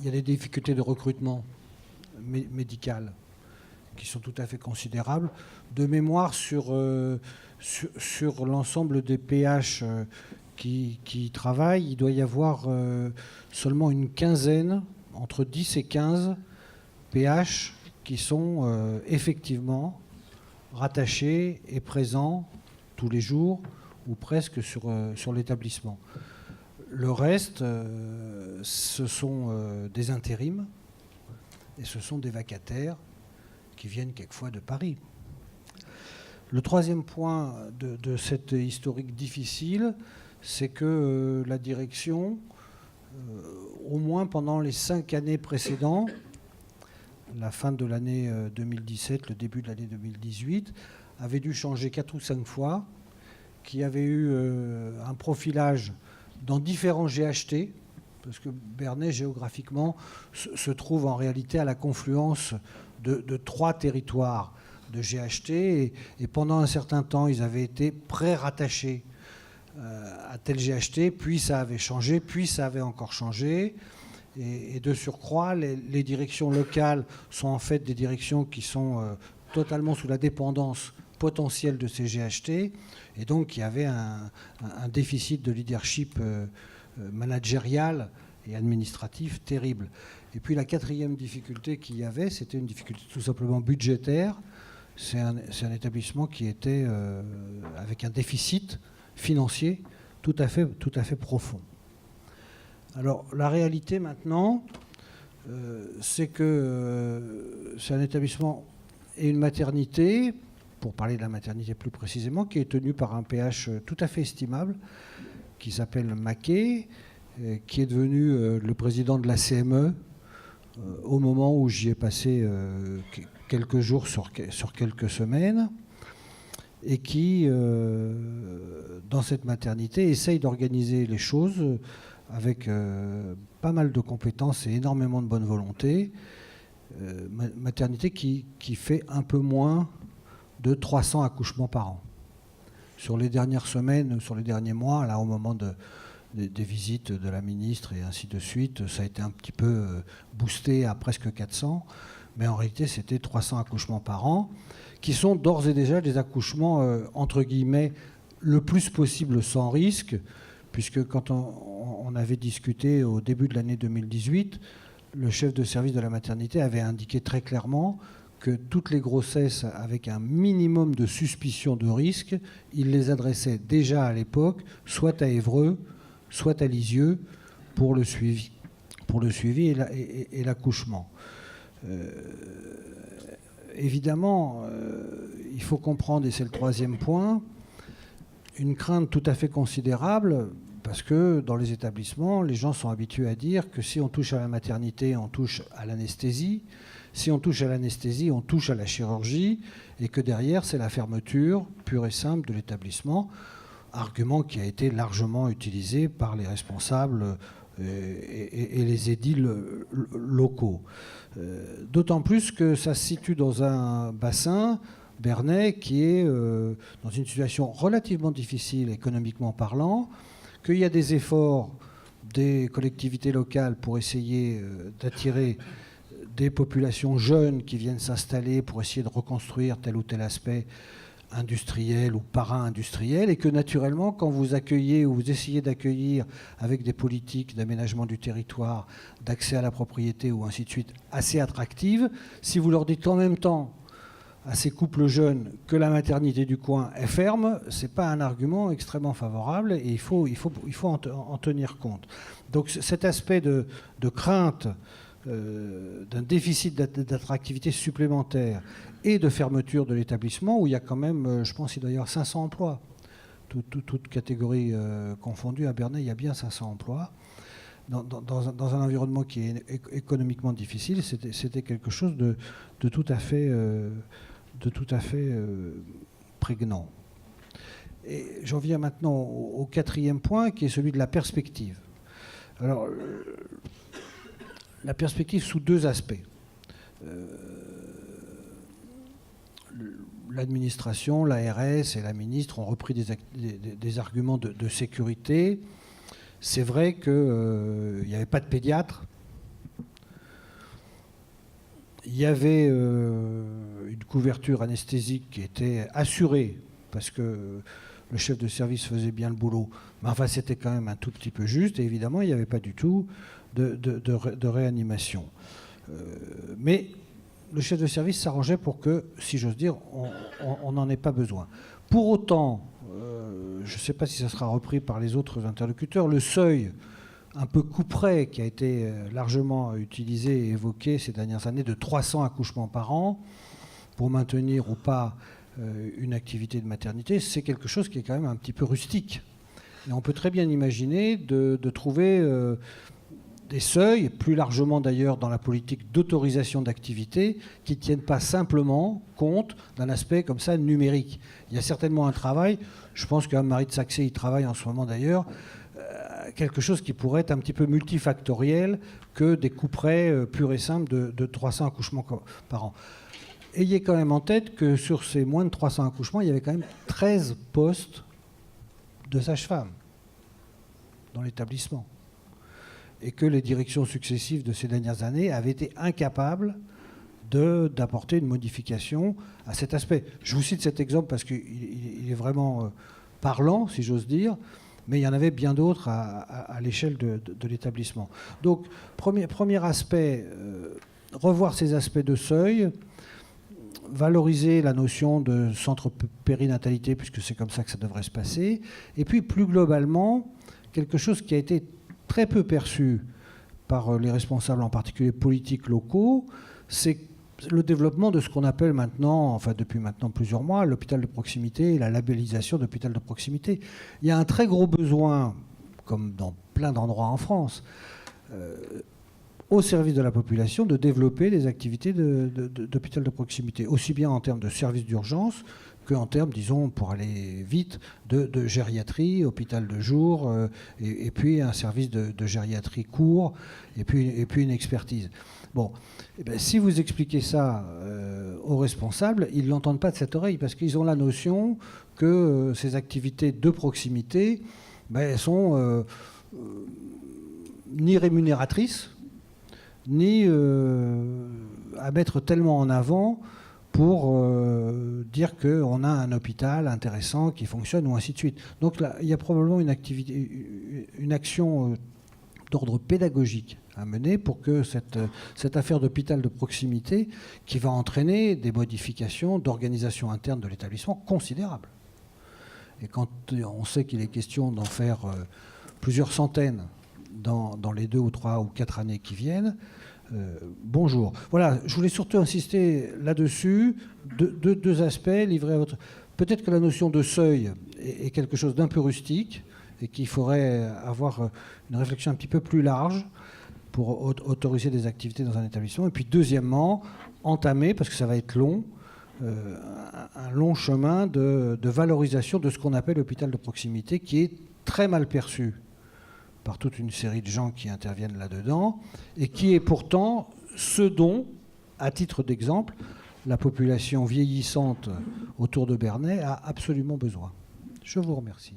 il y a des difficultés de recrutement médical qui sont tout à fait considérables. De mémoire, sur l'ensemble des PH qui travaillent, il doit y avoir seulement une quinzaine, entre 10 et 15 PH qui sont effectivement rattachés et présents tous les jours ou presque sur l'établissement. Le reste, ce sont des intérims et ce sont des vacataires qui viennent quelquefois de Paris. Le troisième point de cette historique difficile, c'est que la direction, au moins pendant les 5 années précédentes, la fin de l'année 2017, le début de l'année 2018, avait dû changer 4 ou 5 fois, qui avait eu un profilage dans différents GHT, parce que Bernay, géographiquement, se trouve en réalité à la confluence de 3 territoires de GHT, et pendant un certain temps, ils avaient été pré-rattachés à tel GHT, puis ça avait changé, puis ça avait encore changé. Et de surcroît, les directions locales sont en fait des directions qui sont totalement sous la dépendance potentielle de ces GHT. Et donc, il y avait un déficit de leadership managérial et administratif terrible. Et puis, la 4e difficulté qu'il y avait, c'était une difficulté tout simplement budgétaire. C'est un établissement qui était avec un déficit financier tout à fait profond. Alors, la réalité maintenant, c'est que c'est un établissement et une maternité, pour parler de la maternité plus précisément, qui est tenue par un PH tout à fait estimable, qui s'appelle Maquet, qui est devenu le président de la CME au moment où j'y ai passé quelques jours sur quelques semaines, et qui, dans cette maternité, essaye d'organiser les choses avec pas mal de compétences et énormément de bonne volonté. Maternité qui fait un peu moins de 300 accouchements par an. Sur les dernières semaines, sur les derniers mois, là, au moment des visites de la ministre et ainsi de suite, ça a été un petit peu boosté à presque 400, mais en réalité, c'était 300 accouchements par an, qui sont d'ores et déjà des accouchements, entre guillemets, le plus possible sans risque, puisque quand on avait discuté au début de l'année 2018, le chef de service de la maternité avait indiqué très clairement que toutes les grossesses avec un minimum de suspicion de risque, il les adressait déjà à l'époque, soit à Évreux, soit à Lisieux, pour le suivi et l'accouchement. Évidemment, il faut comprendre, et c'est le 3e point, une crainte tout à fait considérable, parce que dans les établissements, les gens sont habitués à dire que si on touche à la maternité, on touche à l'anesthésie. Si on touche à l'anesthésie, on touche à la chirurgie, et que derrière, c'est la fermeture pure et simple de l'établissement, argument qui a été largement utilisé par les responsables et les édiles locaux. D'autant plus que ça se situe dans un bassin, Bernay, qui est dans une situation relativement difficile économiquement parlant, qu'il y a des efforts des collectivités locales pour essayer d'attirer des populations jeunes qui viennent s'installer pour essayer de reconstruire tel ou tel aspect industriel ou para-industriel, et que naturellement, quand vous accueillez ou vous essayez d'accueillir avec des politiques d'aménagement du territoire, d'accès à la propriété ou ainsi de suite, assez attractives, si vous leur dites en même temps à ces couples jeunes que la maternité du coin est ferme, ce n'est pas un argument extrêmement favorable, et il faut en tenir compte. Donc cet aspect de crainte d'un déficit d'attractivité supplémentaire et de fermeture de l'établissement, où il y a quand même, je pense, il doit y avoir 500 emplois. Toute catégorie confondue, à Bernay, il y a bien 500 emplois. Dans un environnement qui est économiquement difficile, c'était quelque chose de tout à fait prégnant. Et j'en viens maintenant au 4e point, qui est celui de la perspective. Alors, la perspective sous 2 aspects. L'administration, l'ARS et la ministre ont repris des arguments de sécurité. C'est vrai qu'il n'y avait pas de pédiatre. Il y avait une couverture anesthésique qui était assurée, parce que le chef de service faisait bien le boulot. Mais enfin, c'était quand même un tout petit peu juste. Et évidemment, il n'y avait pas du tout de réanimation. Mais le chef de service s'arrangeait pour que, si j'ose dire, on n'en ait pas besoin. Pour autant, je ne sais pas si ça sera repris par les autres interlocuteurs, le seuil un peu couperet qui a été largement utilisé et évoqué ces dernières années de 300 accouchements par an pour maintenir ou pas une activité de maternité, c'est quelque chose qui est quand même un petit peu rustique. Et on peut très bien imaginer de trouver des seuils, plus largement d'ailleurs dans la politique d'autorisation d'activité, qui ne tiennent pas simplement compte d'un aspect comme ça numérique. Il y a certainement un travail, je pense qu'Anne-Marie de Saxé y travaille en ce moment d'ailleurs, quelque chose qui pourrait être un petit peu multifactoriel que des couperets purs et simples de 300 accouchements par an. Ayez quand même en tête que sur ces moins de 300 accouchements, il y avait quand même 13 postes de sage-femme dans l'établissement. Et que les directions successives de ces dernières années avaient été incapables d'apporter une modification à cet aspect. Je vous cite cet exemple parce qu'il est vraiment parlant, si j'ose dire, mais il y en avait bien d'autres à l'échelle de l'établissement. Donc, premier aspect, revoir ces aspects de seuil, valoriser la notion de centre périnatalité, puisque c'est comme ça que ça devrait se passer, et puis plus globalement, quelque chose qui a été très peu perçu par les responsables, en particulier politiques locaux, c'est le développement de ce qu'on appelle maintenant, enfin depuis maintenant plusieurs mois, l'hôpital de proximité et la labellisation d'hôpital de proximité. Il y a un très gros besoin, comme dans plein d'endroits en France, au service de la population, de développer des activités d'hôpital de proximité, aussi bien en termes de services d'urgence qu'en termes, disons, pour aller vite, de gériatrie, hôpital de jour, et puis un service de gériatrie court, et puis une expertise. Bon, eh bien, si vous expliquez ça aux responsables, ils ne l'entendent pas de cette oreille, parce qu'ils ont la notion que ces activités de proximité, elles sont ni rémunératrices, ni à mettre tellement en avant pour dire qu'on a un hôpital intéressant qui fonctionne, ou ainsi de suite. Donc là, il y a probablement une action d'ordre pédagogique à mener pour que cette affaire d'hôpital de proximité, qui va entraîner des modifications d'organisation interne de l'établissement considérables. Et quand on sait qu'il est question d'en faire plusieurs centaines dans les 2 ou 3 ou 4 années qui viennent, bonjour. Voilà, je voulais surtout insister là-dessus, deux aspects livrés à votre... Peut-être que la notion de seuil est quelque chose d'un peu rustique et qu'il faudrait avoir une réflexion un petit peu plus large pour autoriser des activités dans un établissement. Et puis deuxièmement, entamer, parce que ça va être long, un long chemin de valorisation de ce qu'on appelle l'hôpital de proximité, qui est très mal perçu par toute une série de gens qui interviennent là-dedans, et qui est pourtant ce dont, à titre d'exemple, la population vieillissante autour de Bernay a absolument besoin. Je vous remercie.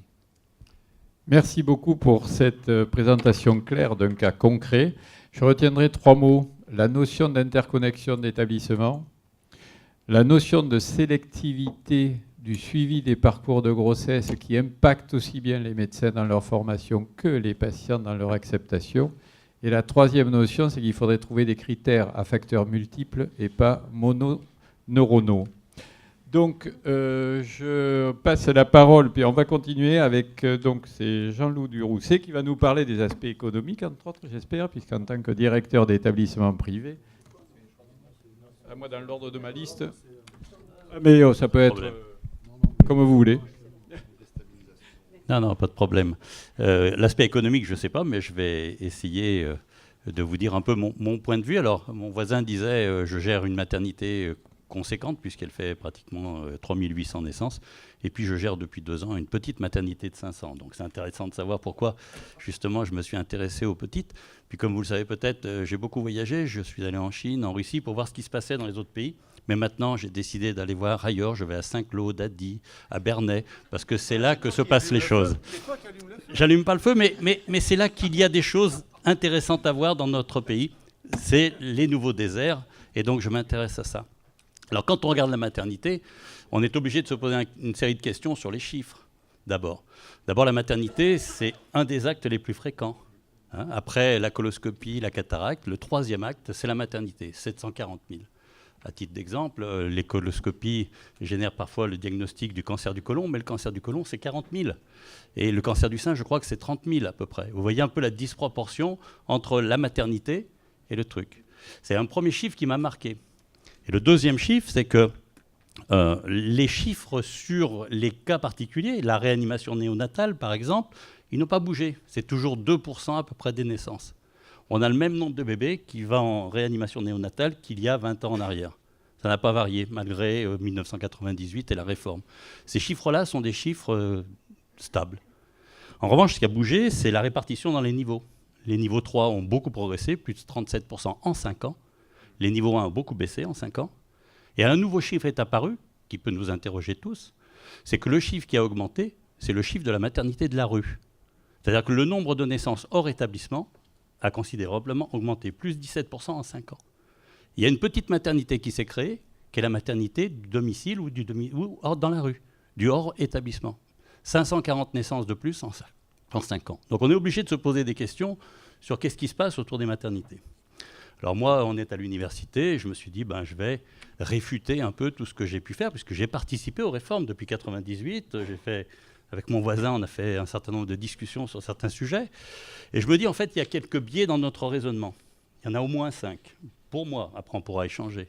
Merci beaucoup pour cette présentation claire d'un cas concret. Je retiendrai 3 mots. La notion d'interconnexion d'établissement, la notion de sélectivité du suivi des parcours de grossesse qui impacte aussi bien les médecins dans leur formation que les patients dans leur acceptation. Et la 3e notion, c'est qu'il faudrait trouver des critères à facteurs multiples et pas mononeuronaux. Donc, je passe la parole, puis on va continuer avec donc c'est Jean-Loup Durousset qui va nous parler des aspects économiques, entre autres, j'espère, puisqu'en tant que directeur d'établissement privé, à moi dans l'ordre de ma liste, mais ça peut être comme vous voulez. Non, pas de problème. L'aspect économique, je ne sais pas, mais je vais essayer de vous dire un peu mon point de vue. Alors, mon voisin disait, je gère une maternité conséquente, puisqu'elle fait pratiquement 3800 naissances, et puis je gère depuis 2 ans une petite maternité de 500. Donc c'est intéressant de savoir pourquoi, justement, je me suis intéressé aux petites. Puis comme vous le savez peut-être, j'ai beaucoup voyagé, je suis allé en Chine, en Russie, pour voir ce qui se passait dans les autres pays. Mais maintenant, j'ai décidé d'aller voir ailleurs. Je vais à Saint-Claude, à Die, à Bernay, parce que c'est là que se passent les choses. J'allume pas le feu, mais c'est là qu'il y a des choses intéressantes à voir dans notre pays. C'est les nouveaux déserts, et donc je m'intéresse à ça. Alors, quand on regarde la maternité, on est obligé de se poser une série de questions sur les chiffres, d'abord. D'abord, la maternité, c'est un des actes les plus fréquents. Après la coloscopie, la cataracte, le 3e acte, c'est la maternité, 740 000. À titre d'exemple, les coloscopies génèrent parfois le diagnostic du cancer du côlon, mais le cancer du côlon, c'est 40 000. Et le cancer du sein, je crois que c'est 30 000 à peu près. Vous voyez un peu la disproportion entre la maternité et le truc. C'est un premier chiffre qui m'a marqué. Et le 2e chiffre, c'est que les chiffres sur les cas particuliers, la réanimation néonatale par exemple, ils n'ont pas bougé. C'est toujours 2% à peu près des naissances. on a le même nombre de bébés qui va en réanimation néonatale qu'il y a 20 ans en arrière. Ça n'a pas varié, malgré 1998 et la réforme. Ces chiffres-là sont des chiffres stables. En revanche, ce qui a bougé, c'est la répartition dans les niveaux. Les niveaux 3 ont beaucoup progressé, plus de 37% en 5 ans. Les niveaux 1 ont beaucoup baissé en 5 ans. Et un nouveau chiffre est apparu, qui peut nous interroger tous, c'est que le chiffre qui a augmenté, c'est le chiffre de la maternité de la rue. C'est-à-dire que le nombre de naissances hors établissement a considérablement augmenté, plus 17% en 5 ans. Il y a une petite maternité qui s'est créée, qui est la maternité du domicile ou dans la rue, du hors établissement. 540 naissances de plus en 5 ans. Donc on est obligé de se poser des questions sur qu'est-ce qui se passe autour des maternités. Alors moi, on est à l'université, et je me suis dit, je vais réfuter un peu tout ce que j'ai pu faire, puisque j'ai participé aux réformes depuis 1998. Avec mon voisin, on a fait un certain nombre de discussions sur certains sujets. Et je me dis, en fait, il y a quelques biais dans notre raisonnement. Il y en a au moins 5, pour moi. Après, on pourra échanger.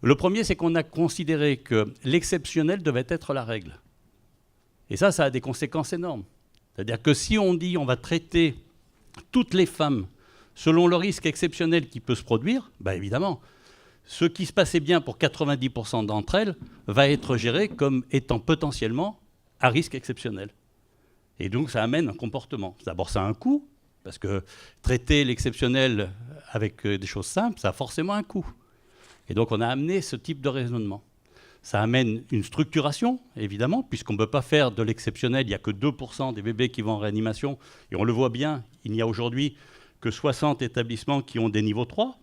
Le premier, c'est qu'on a considéré que l'exceptionnel devait être la règle. Et ça a des conséquences énormes. C'est-à-dire que si on dit on va traiter toutes les femmes selon le risque exceptionnel qui peut se produire, évidemment, ce qui se passait bien pour 90% d'entre elles va être géré comme étant potentiellement à risque exceptionnel. Et donc ça amène un comportement. D'abord, ça a un coût, parce que traiter l'exceptionnel avec des choses simples, ça a forcément un coût. Et donc on a amené ce type de raisonnement. Ça amène une structuration, évidemment, puisqu'on ne peut pas faire de l'exceptionnel. Il n'y a que 2% des bébés qui vont en réanimation. Et on le voit bien, il n'y a aujourd'hui que 60 établissements qui ont des niveaux 3.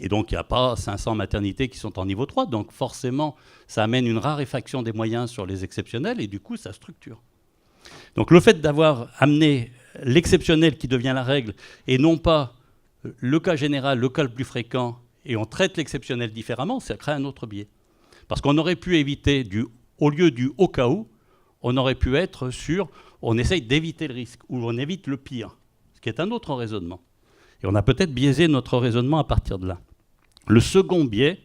Et donc il n'y a pas 500 maternités qui sont en niveau 3. Donc forcément, ça amène une raréfaction des moyens sur les exceptionnels et du coup, ça structure. Donc le fait d'avoir amené l'exceptionnel qui devient la règle et non pas le cas général, le cas le plus fréquent, et on traite l'exceptionnel différemment, ça crée un autre biais. Parce qu'on aurait pu éviter, au lieu du au cas où, on aurait pu être sur, on essaye d'éviter le risque, ou on évite le pire, ce qui est un autre raisonnement. Et on a peut-être biaisé notre raisonnement à partir de là. Le second biais,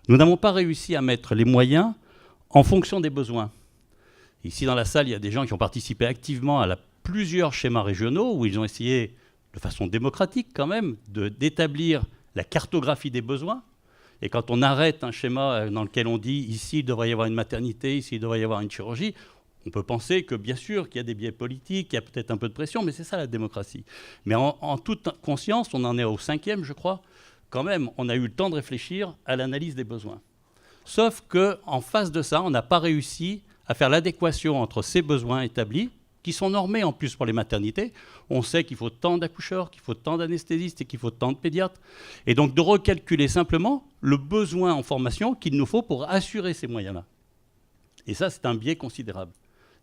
nous n'avons pas réussi à mettre les moyens en fonction des besoins. Ici dans la salle, il y a des gens qui ont participé activement à plusieurs schémas régionaux, où ils ont essayé, de façon démocratique quand même, d'établir la cartographie des besoins. Et quand on arrête un schéma dans lequel on dit ici il devrait y avoir une maternité, ici il devrait y avoir une chirurgie, on peut penser que bien sûr qu'il y a des biais politiques, qu'il y a peut-être un peu de pression, mais c'est ça la démocratie. Mais en toute conscience, on en est au 5e, je crois, quand même, on a eu le temps de réfléchir à l'analyse des besoins. Sauf qu'en face de ça, on n'a pas réussi à faire l'adéquation entre ces besoins établis, qui sont normés en plus pour les maternités. On sait qu'il faut tant d'accoucheurs, qu'il faut tant d'anesthésistes et qu'il faut tant de pédiatres. Et donc de recalculer simplement le besoin en formation qu'il nous faut pour assurer ces moyens-là. Et ça, c'est un biais considérable.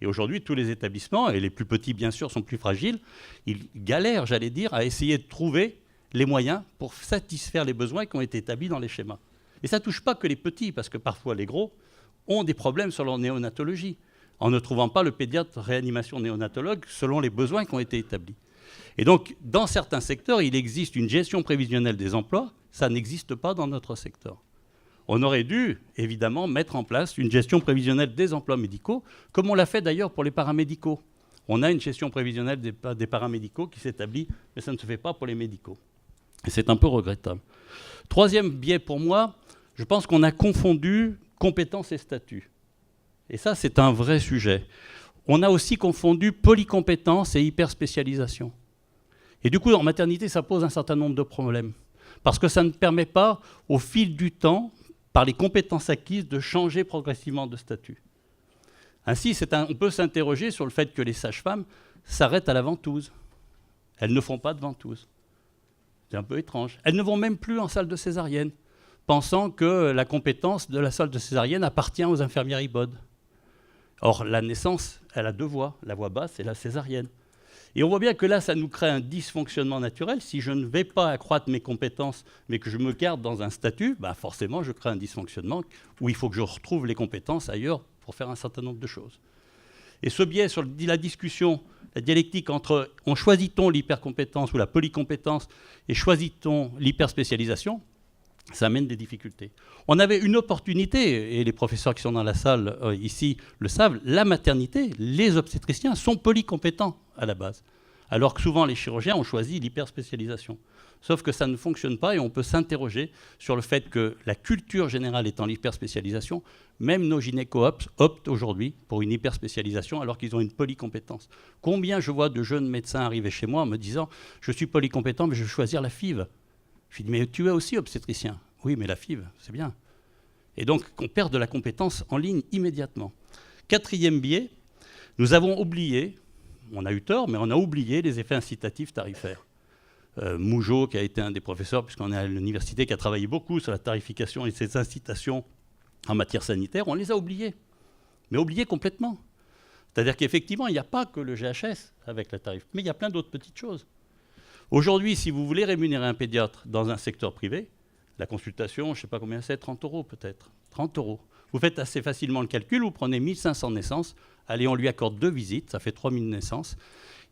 Et aujourd'hui, tous les établissements, et les plus petits bien sûr sont plus fragiles, ils galèrent, j'allais dire, à essayer de trouver les moyens pour satisfaire les besoins qui ont été établis dans les schémas. Et ça ne touche pas que les petits, parce que parfois les gros ont des problèmes sur leur néonatologie, en ne trouvant pas le pédiatre réanimation néonatologue selon les besoins qui ont été établis. Et donc, dans certains secteurs, il existe une gestion prévisionnelle des emplois. Ça n'existe pas dans notre secteur. On aurait dû, évidemment, mettre en place une gestion prévisionnelle des emplois médicaux, comme on l'a fait d'ailleurs pour les paramédicaux. On a une gestion prévisionnelle des paramédicaux qui s'établit, mais ça ne se fait pas pour les médicaux. Et c'est un peu regrettable. Troisième biais pour moi, je pense qu'on a confondu compétences et statut. Et ça, c'est un vrai sujet. On a aussi confondu polycompétence et hyperspécialisation. Et du coup, en maternité, ça pose un certain nombre de problèmes. Parce que ça ne permet pas, au fil du temps, par les compétences acquises, de changer progressivement de statut. Ainsi, on peut s'interroger sur le fait que les sages-femmes s'arrêtent à la ventouse. Elles ne font pas de ventouse. C'est un peu étrange. Elles ne vont même plus en salle de césarienne, pensant que la compétence de la salle de césarienne appartient aux infirmières IBOD. Or, la naissance, elle a 2 voies, la voie basse et la césarienne. Et on voit bien que là, ça nous crée un dysfonctionnement naturel. Si je ne vais pas accroître mes compétences, mais que je me garde dans un statut, forcément, je crée un dysfonctionnement où il faut que je retrouve les compétences ailleurs pour faire un certain nombre de choses. Et ce biais sur la discussion, la dialectique entre choisit-on l'hypercompétence ou la polycompétence et choisit-on l'hyperspécialisation, ça amène des difficultés. On avait une opportunité, et les professeurs qui sont dans la salle ici le savent, la maternité, les obstétriciens sont polycompétents à la base. Alors que souvent, les chirurgiens ont choisi l'hyperspécialisation. Sauf que ça ne fonctionne pas et on peut s'interroger sur le fait que la culture générale étant l'hyperspécialisation, même nos gynécos optent aujourd'hui pour une hyperspécialisation alors qu'ils ont une polycompétence. Combien je vois de jeunes médecins arriver chez moi en me disant « je suis polycompétent, mais je vais choisir la FIV ». Je lui dis « mais tu es aussi obstétricien ». « Oui, mais la FIV, c'est bien ». Et donc, on perd de la compétence en ligne immédiatement. 4e biais, nous avons oublié, on a eu tort, mais on a oublié les effets incitatifs tarifaires. Mougeot, qui a été un des professeurs, puisqu'on est à l'université, qui a travaillé beaucoup sur la tarification et ses incitations en matière sanitaire, on les a oubliés. Mais oubliés complètement. C'est-à-dire qu'effectivement, il n'y a pas que le GHS avec la tarif, mais il y a plein d'autres petites choses. Aujourd'hui, si vous voulez rémunérer un pédiatre dans un secteur privé, la consultation, je ne sais pas combien c'est, 30 € peut-être. 30 €. Vous faites assez facilement le calcul, vous prenez 1500 naissances, allez, on lui accorde 2 visites, ça fait 3000 naissances.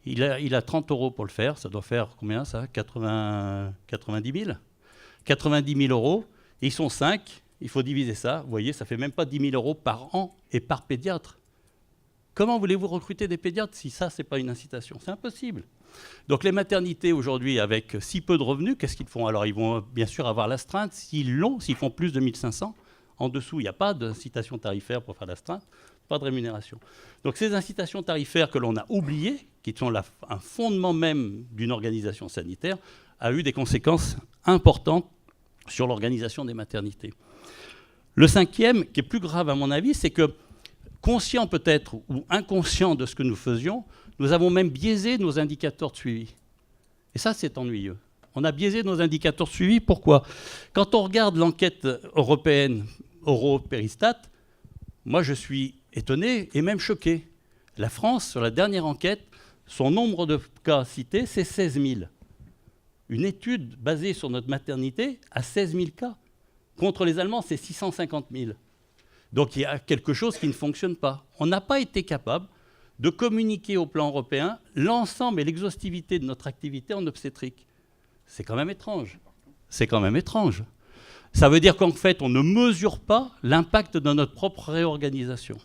Il a 30 € pour le faire, ça doit faire combien ça 90 000 90 000 €, et ils sont 5, il faut diviser ça, vous voyez, ça fait même pas 10 000 € par an et par pédiatre. Comment voulez-vous recruter des pédiatres si ça, ce n'est pas une incitation? C'est impossible. Donc les maternités aujourd'hui, avec si peu de revenus, qu'est-ce qu'ils font? Alors ils vont bien sûr avoir l'astreinte, s'ils font plus de 1500. En dessous, il n'y a pas d'incitation tarifaire pour faire l'astreinte, pas de rémunération. Donc ces incitations tarifaires que l'on a oubliées, qui sont un fondement même d'une organisation sanitaire, a eu des conséquences importantes sur l'organisation des maternités. Le 5e, qui est plus grave à mon avis, c'est que, conscient peut-être ou inconscient de ce que nous faisions, nous avons même biaisé nos indicateurs de suivi. Et ça, c'est ennuyeux. On a biaisé nos indicateurs de suivi. Pourquoi? Quand on regarde l'enquête européenne Euro-Péristat, moi, je suis étonné et même choqué. La France, sur la dernière enquête, son nombre de cas cités, c'est 16 000. Une étude basée sur notre maternité a 16 000 cas. Contre les Allemands, c'est 650 000. Donc il y a quelque chose qui ne fonctionne pas. On n'a pas été capable de communiquer au plan européen l'ensemble et l'exhaustivité de notre activité en obstétrique. C'est quand même étrange. C'est quand même étrange. Ça veut dire qu'en fait, on ne mesure pas l'impact de notre propre réorganisation.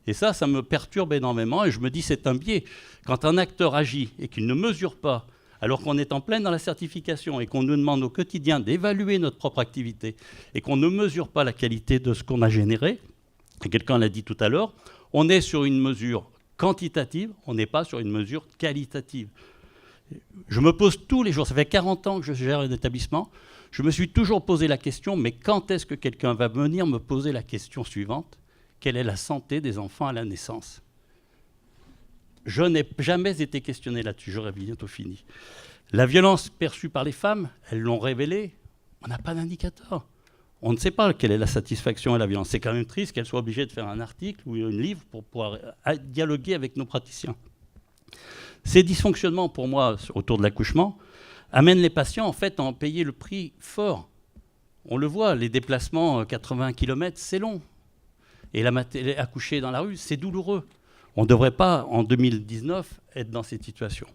Et ça me perturbe énormément et je me dis c'est un biais. Quand un acteur agit et qu'il ne mesure pas, alors qu'on est en pleine dans la certification et qu'on nous demande au quotidien d'évaluer notre propre activité et qu'on ne mesure pas la qualité de ce qu'on a généré, et quelqu'un l'a dit tout à l'heure, on est sur une mesure quantitative, on n'est pas sur une mesure qualitative. Je me pose tous les jours, ça fait 40 ans que je gère un établissement, je me suis toujours posé la question, mais quand est-ce que quelqu'un va venir me poser la question suivante? Quelle est la santé des enfants à la naissance? Je n'ai jamais été questionné là-dessus, j'aurais bientôt fini. La violence perçue par les femmes, elles l'ont révélé, on n'a pas d'indicateur. On ne sait pas quelle est la satisfaction et la violence. C'est quand même triste qu'elles soient obligées de faire un article ou un livre pour pouvoir dialoguer avec nos praticiens. Ces dysfonctionnements, pour moi, autour de l'accouchement, amènent les patients en fait à en payer le prix fort. On le voit, les déplacements 80 km, c'est long. Et accoucher dans la rue, c'est douloureux. On ne devrait pas, en 2019, être dans cette situation.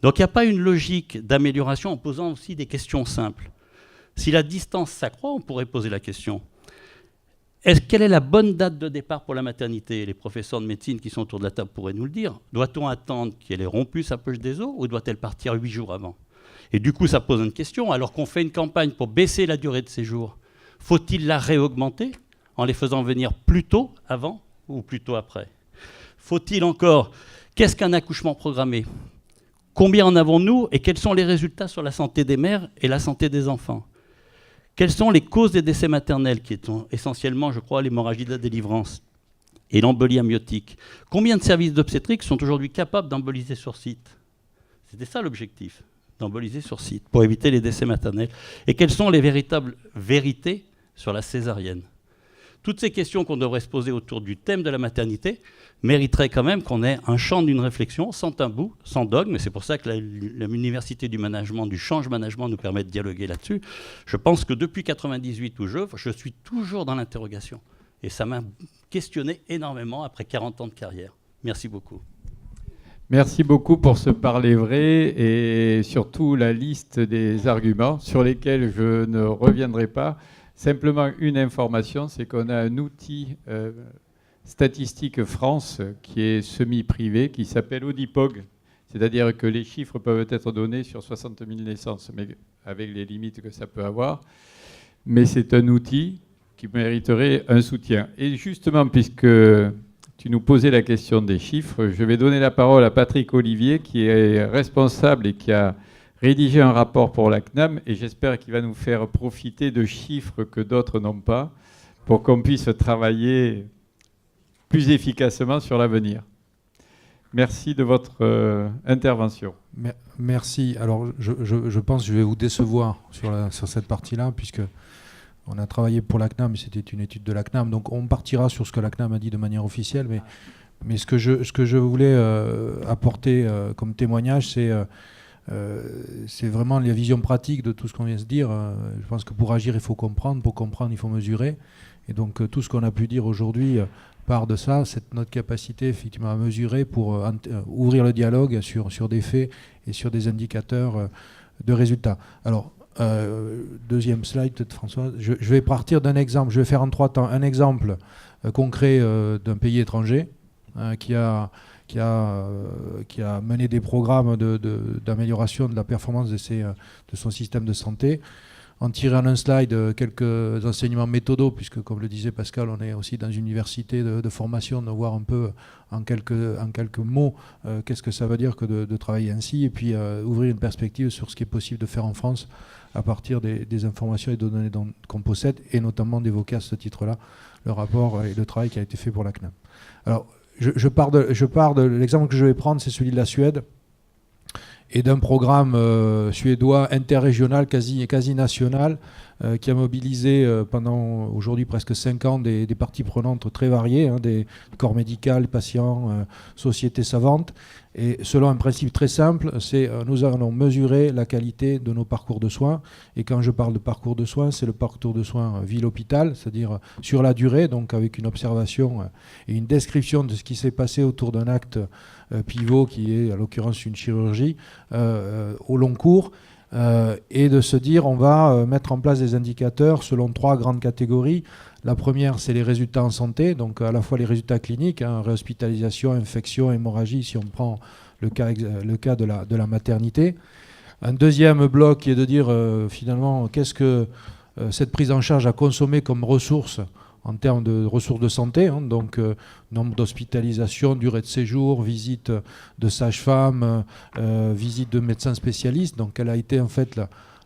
Donc il n'y a pas une logique d'amélioration en posant aussi des questions simples. Si la distance s'accroît, on pourrait poser la question. Quelle est la bonne date de départ pour la maternité? Les professeurs de médecine qui sont autour de la table pourraient nous le dire. Doit-on attendre qu'elle ait rompu sa poche des os ou doit-elle partir 8 jours avant? Et du coup, ça pose une question. Alors qu'on fait une campagne pour baisser la durée de séjour, faut-il la réaugmenter en les faisant venir plus tôt avant ou plus tôt après? Faut-il encore... Qu'est-ce qu'un accouchement programmé? Combien en avons-nous et quels sont les résultats sur la santé des mères et la santé des enfants? Quelles sont les causes des décès maternels, qui sont essentiellement, je crois, l'hémorragie de la délivrance et l'embolie amniotique? Combien de services d'obstétrique sont aujourd'hui capables d'emboliser sur site? C'était ça l'objectif, d'emboliser sur site, pour éviter les décès maternels. Et quelles sont les véritables vérités sur la césarienne? Toutes ces questions qu'on devrait se poser autour du thème de la maternité mériteraient quand même qu'on ait un champ d'une réflexion sans tabou, sans dogme, et c'est pour ça que l'université du management, du change management nous permet de dialoguer là-dessus. Je pense que depuis 1998 où je suis toujours dans l'interrogation. Et ça m'a questionné énormément après 40 ans de carrière. Merci beaucoup. Merci beaucoup pour ce parler vrai et surtout la liste des arguments sur lesquels je ne reviendrai pas. Simplement une information, c'est qu'on a un outil Statistique France qui est semi-privé, qui s'appelle Audipog, C'est-à-dire que les chiffres peuvent être donnés sur 60 000 naissances, mais avec les limites que ça peut avoir. Mais c'est un outil qui mériterait un soutien. Et justement, puisque tu nous posais la question des chiffres, je vais donner la parole à Patrick Olivier, qui est responsable et qui a rédigé un rapport pour la CNAM, et j'espère qu'il va nous faire profiter de chiffres que d'autres n'ont pas, pour qu'on puisse travailler plus efficacement sur l'avenir. Merci de votre intervention. Merci. Alors, je pense que je vais vous décevoir sur cette partie-là, puisque on a travaillé pour la CNAM, c'était une étude de la CNAM, donc on partira sur ce que la CNAM a dit de manière officielle, mais ce que je voulais apporter comme témoignage, c'est vraiment la vision pratique de tout ce qu'on vient de se dire. Je pense que pour agir, il faut comprendre, pour comprendre, il faut mesurer, et donc tout ce qu'on a pu dire aujourd'hui part de ça, c'est notre capacité effectivement à mesurer pour ouvrir le dialogue sur des faits et sur des indicateurs de résultats. Alors, deuxième slide, peut-être François. Je vais partir d'un exemple. Je vais faire en 3 temps un exemple concret d'un pays étranger qui a mené des programmes d'amélioration de la performance de son système de santé. En tirer en un slide quelques enseignements méthodaux, puisque comme le disait Pascal, on est aussi dans une université de formation, de voir un peu en quelques mots qu'est-ce que ça veut dire que de travailler ainsi, et puis ouvrir une perspective sur ce qui est possible de faire en France à partir des informations et des données qu'on possède, et notamment d'évoquer à ce titre-là le rapport et le travail qui a été fait pour la CNAM. Alors, je pars de l'exemple que je vais prendre, c'est celui de la Suède, et d'un programme suédois interrégional, quasi national, qui a mobilisé pendant aujourd'hui presque 5 ans des parties prenantes très variées, des corps médicaux, patients, sociétés savantes. Et selon un principe très simple, c'est nous allons mesurer la qualité de nos parcours de soins. Et quand je parle de parcours de soins, c'est le parcours de soins ville-hôpital, c'est-à-dire sur la durée, donc avec une observation et une description de ce qui s'est passé autour d'un acte pivot, qui est à l'occurrence une chirurgie, au long cours, et de se dire on va mettre en place des indicateurs selon 3 grandes catégories. La première, c'est les résultats en santé, donc à la fois les résultats cliniques, réhospitalisation, infection, hémorragie, si on prend le cas de la maternité. Un deuxième bloc qui est de dire finalement qu'est-ce que cette prise en charge a consommé comme ressources en termes de ressources de santé, donc nombre d'hospitalisations, durée de séjour, visite de sage-femme, visite de médecins spécialistes. Donc quelle a été en fait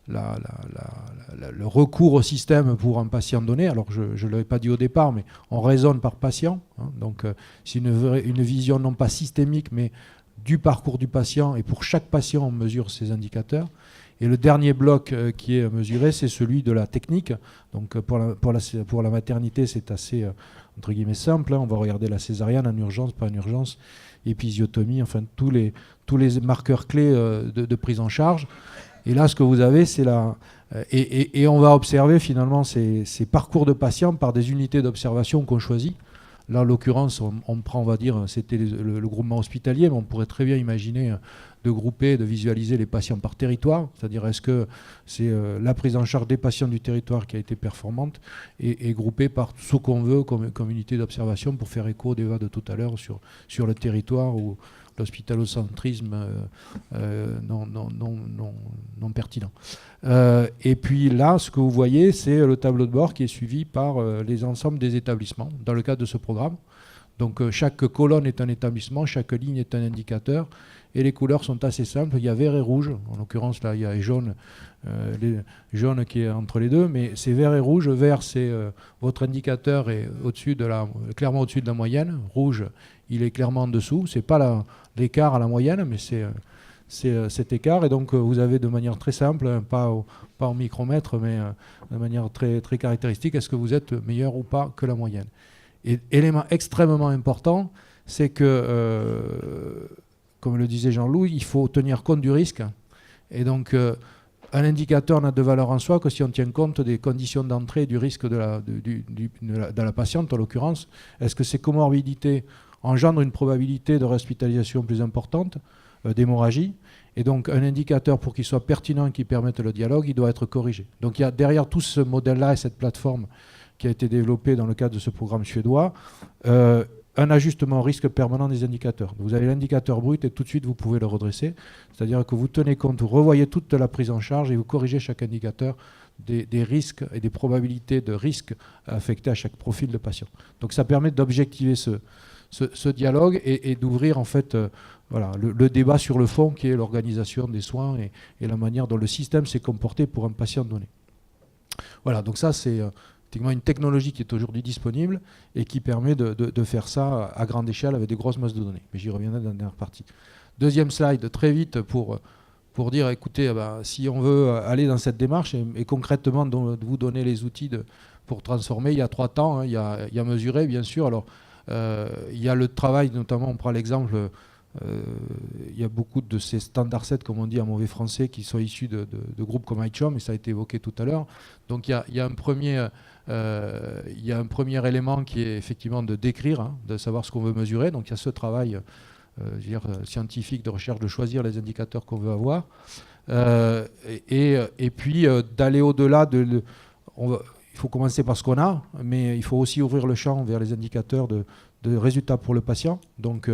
le recours au système pour un patient donné. Alors je ne l'avais pas dit au départ, mais on raisonne par patient. Donc c'est une vision non pas systémique, mais du parcours du patient. Et pour chaque patient, on mesure ces indicateurs. Et le dernier bloc qui est mesuré, c'est celui de la technique. Donc pour la maternité, c'est assez entre guillemets simple. On va regarder la césarienne en urgence, pas en urgence, épisiotomie, enfin tous les marqueurs clés de prise en charge. Et là, ce que vous avez, c'est et on va observer finalement ces parcours de patients par des unités d'observation qu'on choisit. Là, en l'occurrence, on prend, on va dire, c'était le groupement hospitalier, mais on pourrait très bien imaginer de grouper, de visualiser les patients par territoire, c'est-à-dire est-ce que c'est la prise en charge des patients du territoire qui a été performante et groupée par ce qu'on veut comme unité d'observation pour faire écho au débat de tout à l'heure sur le territoire ou l'hospitalocentrisme non pertinent. Et puis là, ce que vous voyez, c'est le tableau de bord qui est suivi par les ensembles des établissements dans le cadre de ce programme. Donc chaque colonne est un établissement, chaque ligne est un indicateur, et les couleurs sont assez simples. Il y a vert et rouge, en l'occurrence là il y a jaune qui est entre les deux, mais c'est vert et rouge. Vert, c'est votre indicateur est clairement au-dessus de la moyenne. Rouge, il est clairement en dessous. C'est pas l'écart à la moyenne, mais c'est cet écart. Et donc vous avez de manière très simple, pas au micromètre, mais de manière très, très caractéristique, est-ce que vous êtes meilleur ou pas que la moyenne. Et élément extrêmement important, c'est que, comme le disait Jean-Louis, il faut tenir compte du risque. Et donc, un indicateur n'a de valeur en soi que si on tient compte des conditions d'entrée et du risque de la patiente, en l'occurrence. Est-ce que ces comorbidités engendrent une probabilité de réhospitalisation plus importante, d'hémorragie? Et donc, un indicateur, pour qu'il soit pertinent et qu'il permette le dialogue, il doit être corrigé. Donc, il y a derrière tout ce modèle-là et cette plateforme qui a été développée dans le cadre de ce programme suédois, un ajustement au risque permanent des indicateurs. Vous avez l'indicateur brut et tout de suite vous pouvez le redresser. C'est-à-dire que vous tenez compte, vous revoyez toute la prise en charge et vous corrigez chaque indicateur des risques et des probabilités de risques affectés à chaque profil de patient. Donc ça permet d'objectiver ce dialogue et d'ouvrir en fait le débat sur le fond qui est l'organisation des soins et la manière dont le système s'est comporté pour un patient donné. Voilà, donc ça c'est une technologie qui est aujourd'hui disponible et qui permet de faire ça à grande échelle avec des grosses masses de données. Mais j'y reviendrai dans la dernière partie. Deuxième slide, très vite, pour dire, écoutez, si on veut aller dans cette démarche et concrètement vous donner les outils pour transformer, il y a 3 temps. Hein, il y a mesurer, bien sûr. Alors, il y a le travail, notamment, on prend l'exemple, il y a beaucoup de ces standard sets, comme on dit en mauvais français, qui sont issus de groupes comme iChom, et ça a été évoqué tout à l'heure. Donc, il y a un premier élément qui est effectivement de décrire, hein, de savoir ce qu'on veut mesurer. Donc il y a ce travail scientifique de recherche, de choisir les indicateurs qu'on veut avoir. Et puis d'aller au-delà il faut commencer par ce qu'on a, mais il faut aussi ouvrir le champ vers les indicateurs de résultats pour le patient. Donc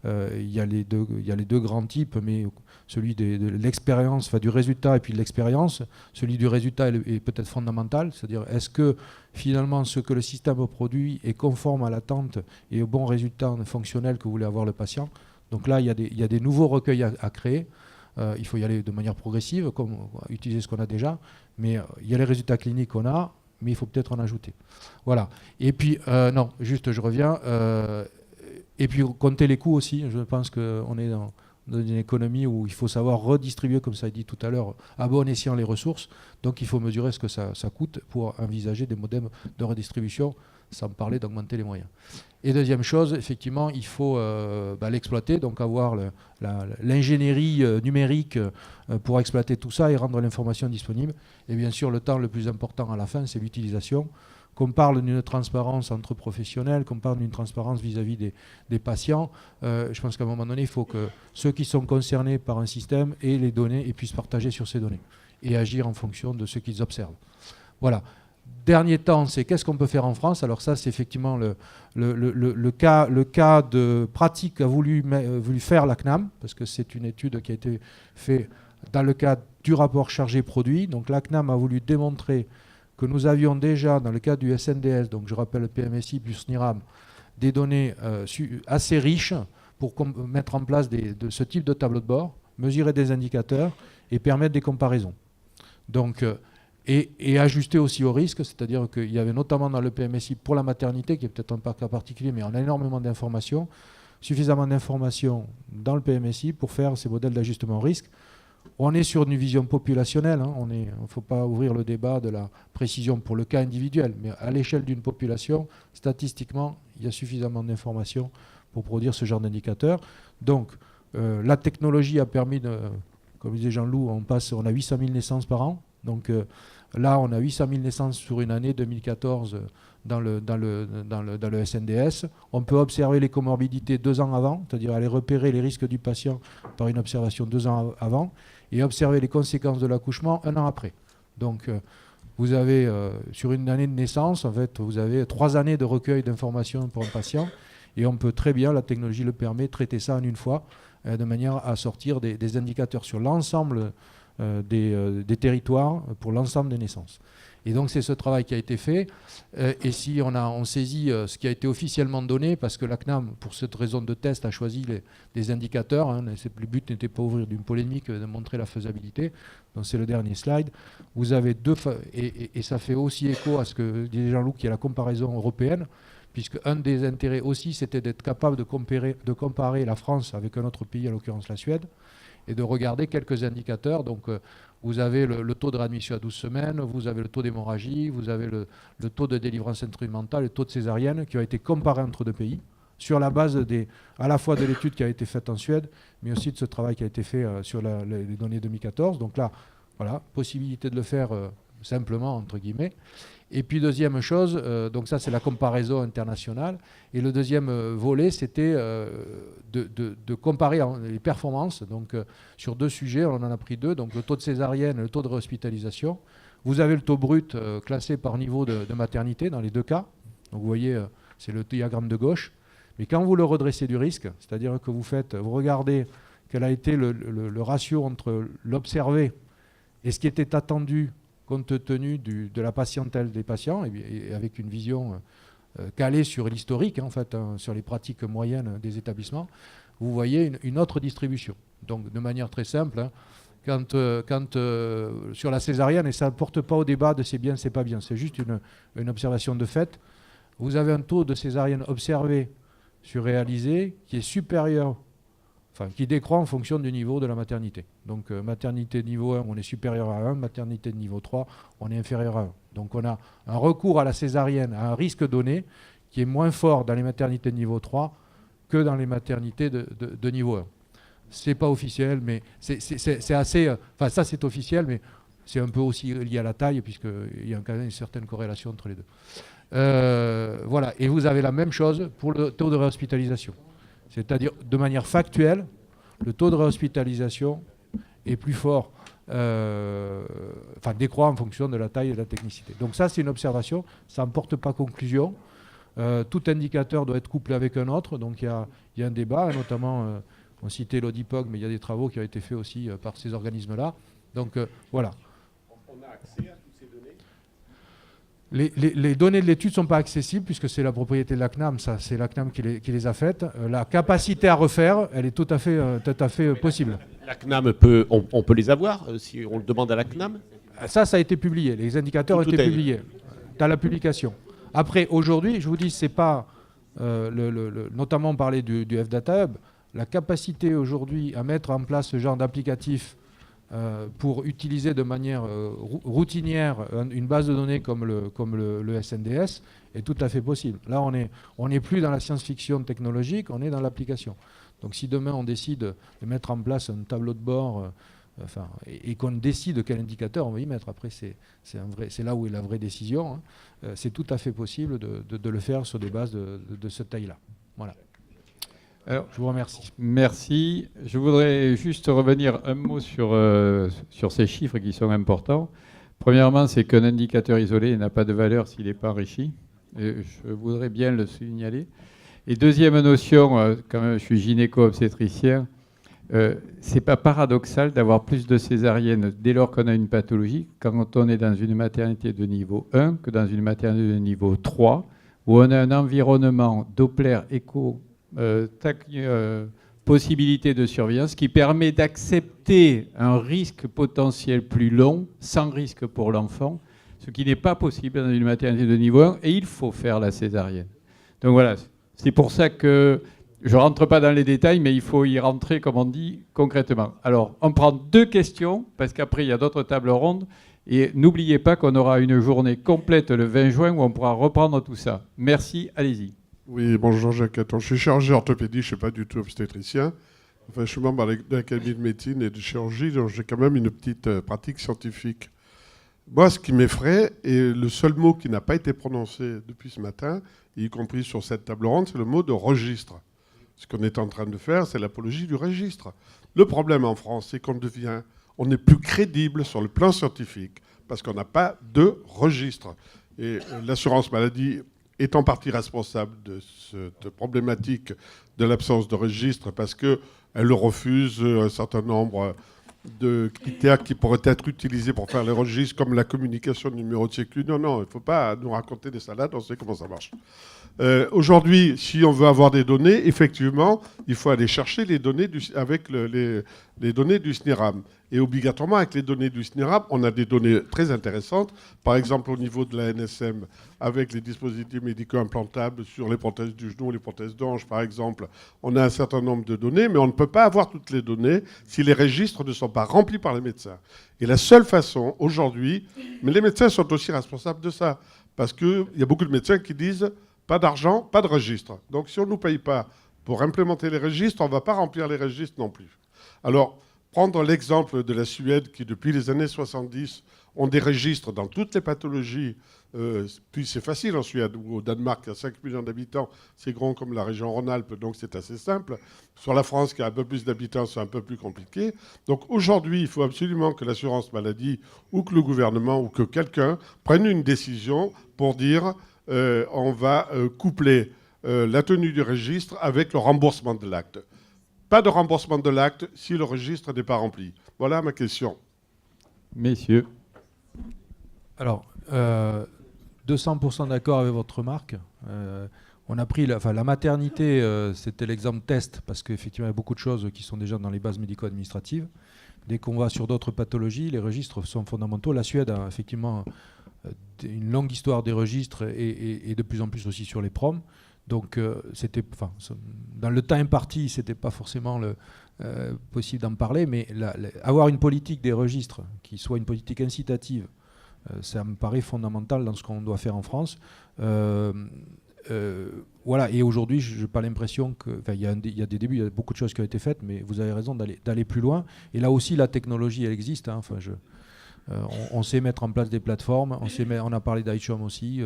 il y a les deux grands types, mais celui de l'expérience, du résultat et puis de l'expérience. Celui du résultat est peut-être fondamental, c'est-à-dire est-ce que finalement ce que le système produit est conforme à l'attente et au bon résultat fonctionnel que voulait avoir le patient. Donc là, il y a des nouveaux recueils à créer. Il faut y aller de manière progressive, comme utiliser ce qu'on a déjà, mais il y a les résultats cliniques qu'on a, mais il faut peut-être en ajouter. Voilà. Et puis, non, juste je reviens. Et puis, compter les coûts aussi. Je pense qu'on est dans une économie où il faut savoir redistribuer, comme ça a dit tout à l'heure, à bon escient les ressources. Donc, il faut mesurer ce que ça coûte pour envisager des modèles de redistribution, sans parler d'augmenter les moyens. Et deuxième chose, effectivement, il faut l'exploiter, donc avoir l'ingénierie numérique pour exploiter tout ça et rendre l'information disponible. Et bien sûr, le temps le plus important à la fin, c'est l'utilisation. Qu'on parle d'une transparence entre professionnels, qu'on parle d'une transparence vis-à-vis des patients, je pense qu'à un moment donné, il faut que ceux qui sont concernés par un système aient les données et puissent partager sur ces données et agir en fonction de ce qu'ils observent. Voilà. Dernier temps, c'est qu'est-ce qu'on peut faire en France. Alors ça, c'est effectivement le cas de pratique qu'a voulu faire la CNAM, parce que c'est une étude qui a été faite dans le cadre du rapport chargé produit. Donc la CNAM a voulu démontrer que nous avions déjà, dans le cadre du SNDS, donc je rappelle le PMSI plus NIRAM, des données assez riches pour mettre en place de ce type de tableau de bord, mesurer des indicateurs et permettre des comparaisons. Donc, et ajuster aussi au risque, c'est-à-dire qu'il y avait notamment dans le PMSI pour la maternité, qui est peut-être un cas particulier, mais on a énormément d'informations, suffisamment d'informations dans le PMSI pour faire ces modèles d'ajustement au risque. On est sur une vision populationnelle, hein, il ne faut pas ouvrir le débat de la précision pour le cas individuel, mais à l'échelle d'une population, statistiquement, il y a suffisamment d'informations pour produire ce genre d'indicateur. Donc, la technologie a permis, comme disait Jean-Loup, on a 800 000 naissances par an. Donc là, on a 800 000 naissances sur une année 2014 dans le SNDS. On peut observer les comorbidités 2 ans avant, c'est-à-dire aller repérer les risques du patient par une observation 2 ans avant, et observer les conséquences de l'accouchement 1 an après. Donc vous avez, sur une année de naissance, en fait, vous avez 3 années de recueil d'informations pour un patient, et on peut très bien, la technologie le permet, traiter ça en une fois, de manière à sortir des indicateurs sur l'ensemble des territoires pour l'ensemble des naissances. Et donc c'est ce travail qui a été fait. Et si on saisit ce qui a été officiellement donné, parce que la CNAM, pour cette raison de test, a choisi des indicateurs. Hein, le but n'était pas ouvrir d'une polémique, de montrer la faisabilité. Donc c'est le dernier slide. Vous avez et ça fait aussi écho à ce que disait Jean-Luc, qui est la comparaison européenne, puisque un des intérêts aussi, c'était d'être capable de comparer la France avec un autre pays, en l'occurrence la Suède, et de regarder quelques indicateurs. Donc vous avez le taux de réadmission à 12 semaines, vous avez le taux d'hémorragie, vous avez le taux de délivrance instrumentale, le taux de césarienne, qui ont été comparés entre 2 pays, sur la base à la fois de l'étude qui a été faite en Suède, mais aussi de ce travail qui a été fait sur les données 2014. Donc là, voilà, possibilité de le faire simplement, entre guillemets. Et puis deuxième chose, donc ça c'est la comparaison internationale. Et le deuxième volet, c'était de comparer les performances. Donc sur 2 sujets, on en a pris 2. Donc le taux de césarienne et le taux de réhospitalisation. Vous avez le taux brut classé par niveau de maternité dans les 2 cas. Donc vous voyez, c'est le diagramme de gauche. Mais quand vous le redressez du risque, c'est-à-dire que vous regardez quel a été le ratio entre l'observé et ce qui était attendu compte tenu de la patientèle des patients, et avec une vision calée sur l'historique, en fait, sur les pratiques moyennes des établissements, vous voyez une autre distribution. Donc, de manière très simple, hein, quand sur la césarienne, et ça ne porte pas au débat de c'est bien, c'est pas bien, c'est juste une observation de fait, vous avez un taux de césarienne observé sur réalisé qui est supérieur, enfin qui décroît en fonction du niveau de la maternité. Donc maternité de niveau 1, on est supérieur à 1, maternité de niveau 3, on est inférieur à 1. Donc on a un recours à la césarienne à un risque donné qui est moins fort dans les maternités de niveau 3 que dans les maternités de niveau 1. C'est pas officiel, mais c'est assez... Enfin ça c'est officiel, mais c'est un peu aussi lié à la taille, puisqu'il y a quand même une certaine corrélation entre les deux. Voilà, et vous avez la même chose pour le taux de réhospitalisation. C'est-à-dire, de manière factuelle, le taux de réhospitalisation est plus fort, enfin décroît en fonction de la taille et de la technicité. Donc ça, c'est une observation, ça ne porte pas conclusion. Tout indicateur doit être couplé avec un autre, donc il y a un débat, notamment, on citait l'ODIPOG, mais il y a des travaux qui ont été faits aussi par ces organismes-là. Donc voilà. On a accès à toutes ces données ? Les données de l'étude ne sont pas accessibles puisque c'est la propriété de la CNAM, ça, c'est la CNAM qui les a faites. La capacité à refaire, elle est tout à fait possible. La CNAM on peut les avoir si on le demande à la CNAM ? Ça a été publié, les indicateurs ont été publiés dans la publication. Après, aujourd'hui, je vous dis, c'est pas, notamment on parlait du FData Hub, la capacité aujourd'hui à mettre en place ce genre d'applicatif pour utiliser de manière routinière une base de données comme le SNDS est tout à fait possible. Là, on n'est plus dans la science-fiction technologique, on est dans l'application. Donc si demain on décide de mettre en place un tableau de bord et qu'on décide quel indicateur on va y mettre, après c'est là où est la vraie décision, hein. C'est tout à fait possible de le faire sur des bases de cette taille-là. Voilà. Alors, je vous remercie. Merci. Je voudrais juste revenir un mot sur ces chiffres qui sont importants. Premièrement, c'est qu'un indicateur isolé n'a pas de valeur s'il n'est pas enrichi. Et je voudrais bien le signaler. Et deuxième notion, quand même, je suis gynéco-obstétricien, c'est pas paradoxal d'avoir plus de césariennes dès lors qu'on a une pathologie quand on est dans une maternité de niveau 1 que dans une maternité de niveau 3, où on a un environnement Doppler, écho, possibilité de surveillance qui permet d'accepter un risque potentiel plus long sans risque pour l'enfant, ce qui n'est pas possible dans une maternité de niveau 1, et il faut faire la césarienne. Donc voilà, c'est pour ça que je ne rentre pas dans les détails, mais il faut y rentrer, comme on dit, concrètement. Alors, on prend 2 questions, parce qu'après, il y a d'autres tables rondes, et n'oubliez pas qu'on aura une journée complète le 20 juin où on pourra reprendre tout ça. Merci, allez-y. Oui, bonjour Jacques Atton. Je suis chirurgien orthopédie, je ne suis pas du tout obstétricien. Enfin, je suis membre de l'Académie de médecine et de chirurgie, donc j'ai quand même une petite pratique scientifique. Moi, ce qui m'effraie, et le seul mot qui n'a pas été prononcé depuis ce matin, y compris sur cette table ronde, c'est le mot de registre. Ce qu'on est en train de faire, c'est l'apologie du registre. Le problème en France, c'est on n'est plus crédible sur le plan scientifique, parce qu'on n'a pas de registre. Et l'assurance maladie est en partie responsable de cette problématique de l'absence de registre parce qu'elle refuse un certain nombre de critères qui pourraient être utilisés pour faire les registres, comme la communication de numéro de sécu. Non, il ne faut pas nous raconter des salades, on sait comment ça marche. Aujourd'hui, si on veut avoir des données, effectivement, il faut aller chercher les données avec les données du SNIRAM. Et obligatoirement, avec les données du SNIRAM, on a des données très intéressantes. Par exemple, au niveau de la NSM, avec les dispositifs médicaux implantables sur les prothèses du genou, les prothèses d'hanche, par exemple, on a un certain nombre de données, mais on ne peut pas avoir toutes les données si les registres ne sont pas remplis par les médecins. Et la seule façon, aujourd'hui, mais les médecins sont aussi responsables de ça, parce qu'il y a beaucoup de médecins qui disent pas d'argent, pas de registre. Donc si on ne nous paye pas pour implémenter les registres, on ne va pas remplir les registres non plus. Alors, prendre l'exemple de la Suède qui, depuis les années 70, ont des registres dans toutes les pathologies. Puis c'est facile en Suède, ou au Danemark, il y a 5 millions d'habitants, c'est grand comme la région Rhône-Alpes, donc c'est assez simple. Sur la France, qui a un peu plus d'habitants, c'est un peu plus compliqué. Donc aujourd'hui, il faut absolument que l'assurance maladie, ou que le gouvernement, ou que quelqu'un prenne une décision pour dire on va coupler la tenue du registre avec le remboursement de l'acte. Pas de remboursement de l'acte si le registre n'est pas rempli. Voilà ma question. Messieurs. Alors, 200% d'accord avec votre remarque. On a pris la maternité, c'était l'exemple test, parce qu'effectivement, il y a beaucoup de choses qui sont déjà dans les bases médico-administratives. Dès qu'on va sur d'autres pathologies, les registres sont fondamentaux. La Suède a effectivement une longue histoire des registres et de plus en plus aussi sur les proms. Donc, dans le temps imparti, ce n'était pas forcément possible d'en parler, mais avoir une politique des registres qui soit une politique incitative, ça me paraît fondamental dans ce qu'on doit faire en France. Voilà, et aujourd'hui, je n'ai pas l'impression que... Il y a des débuts, il y a beaucoup de choses qui ont été faites, mais vous avez raison d'aller plus loin. Et là aussi, la technologie, elle existe. Hein, on sait mettre en place des plateformes, on a parlé d'iChom aussi.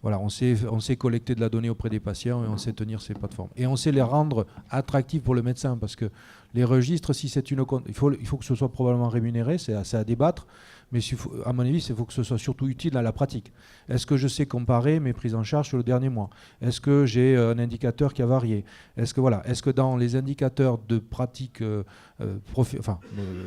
Voilà, on sait collecter de la donnée auprès des patients et on sait tenir ces plateformes. Et on sait les rendre attractives pour le médecin, parce que les registres, si c'est il faut que ce soit probablement rémunéré, c'est à débattre. Mais à mon avis, il faut que ce soit surtout utile à la pratique. Est-ce que je sais comparer mes prises en charge sur le dernier mois? Est-ce que j'ai un indicateur qui a varié? Est-ce que dans les indicateurs de pratique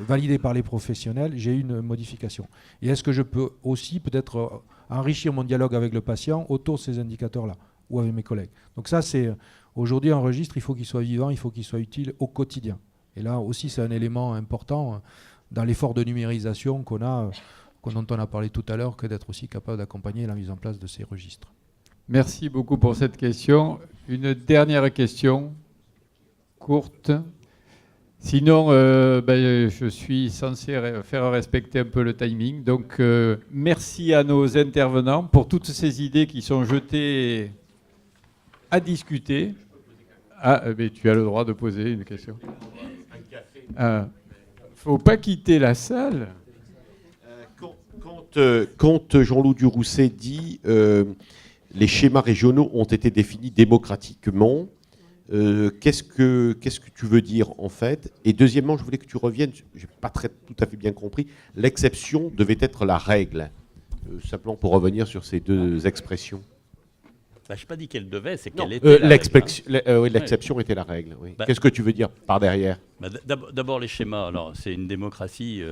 validés par les professionnels, j'ai eu une modification? Et est-ce que je peux aussi peut-être enrichir mon dialogue avec le patient autour de ces indicateurs-là ou avec mes collègues? Donc ça, c'est aujourd'hui un registre, il faut qu'il soit vivant, il faut qu'il soit utile au quotidien. Et là aussi, c'est un élément important dans l'effort de numérisation dont on a parlé tout à l'heure, que d'être aussi capable d'accompagner la mise en place de ces registres. Merci beaucoup pour cette question. Une dernière question, courte. Sinon, je suis censé faire respecter un peu le timing. Donc, merci à nos intervenants pour toutes ces idées qui sont jetées à discuter. Ah, mais tu as le droit de poser une question. Faut pas quitter la salle. Quand Jean-Loup Durousset dit les schémas régionaux ont été définis démocratiquement, qu'est-ce que tu veux dire en fait? Et deuxièmement, je voulais que tu reviennes, je n'ai pas tout à fait bien compris, l'exception devait être la règle. Simplement pour revenir sur ces deux expressions. Je n'ai pas dit qu'elle devait, c'est qu'elle était la règle. Oui, l'exception était la règle. Oui. Qu'est-ce que tu veux dire par derrière? D'abord, les schémas. Alors, c'est une démocratie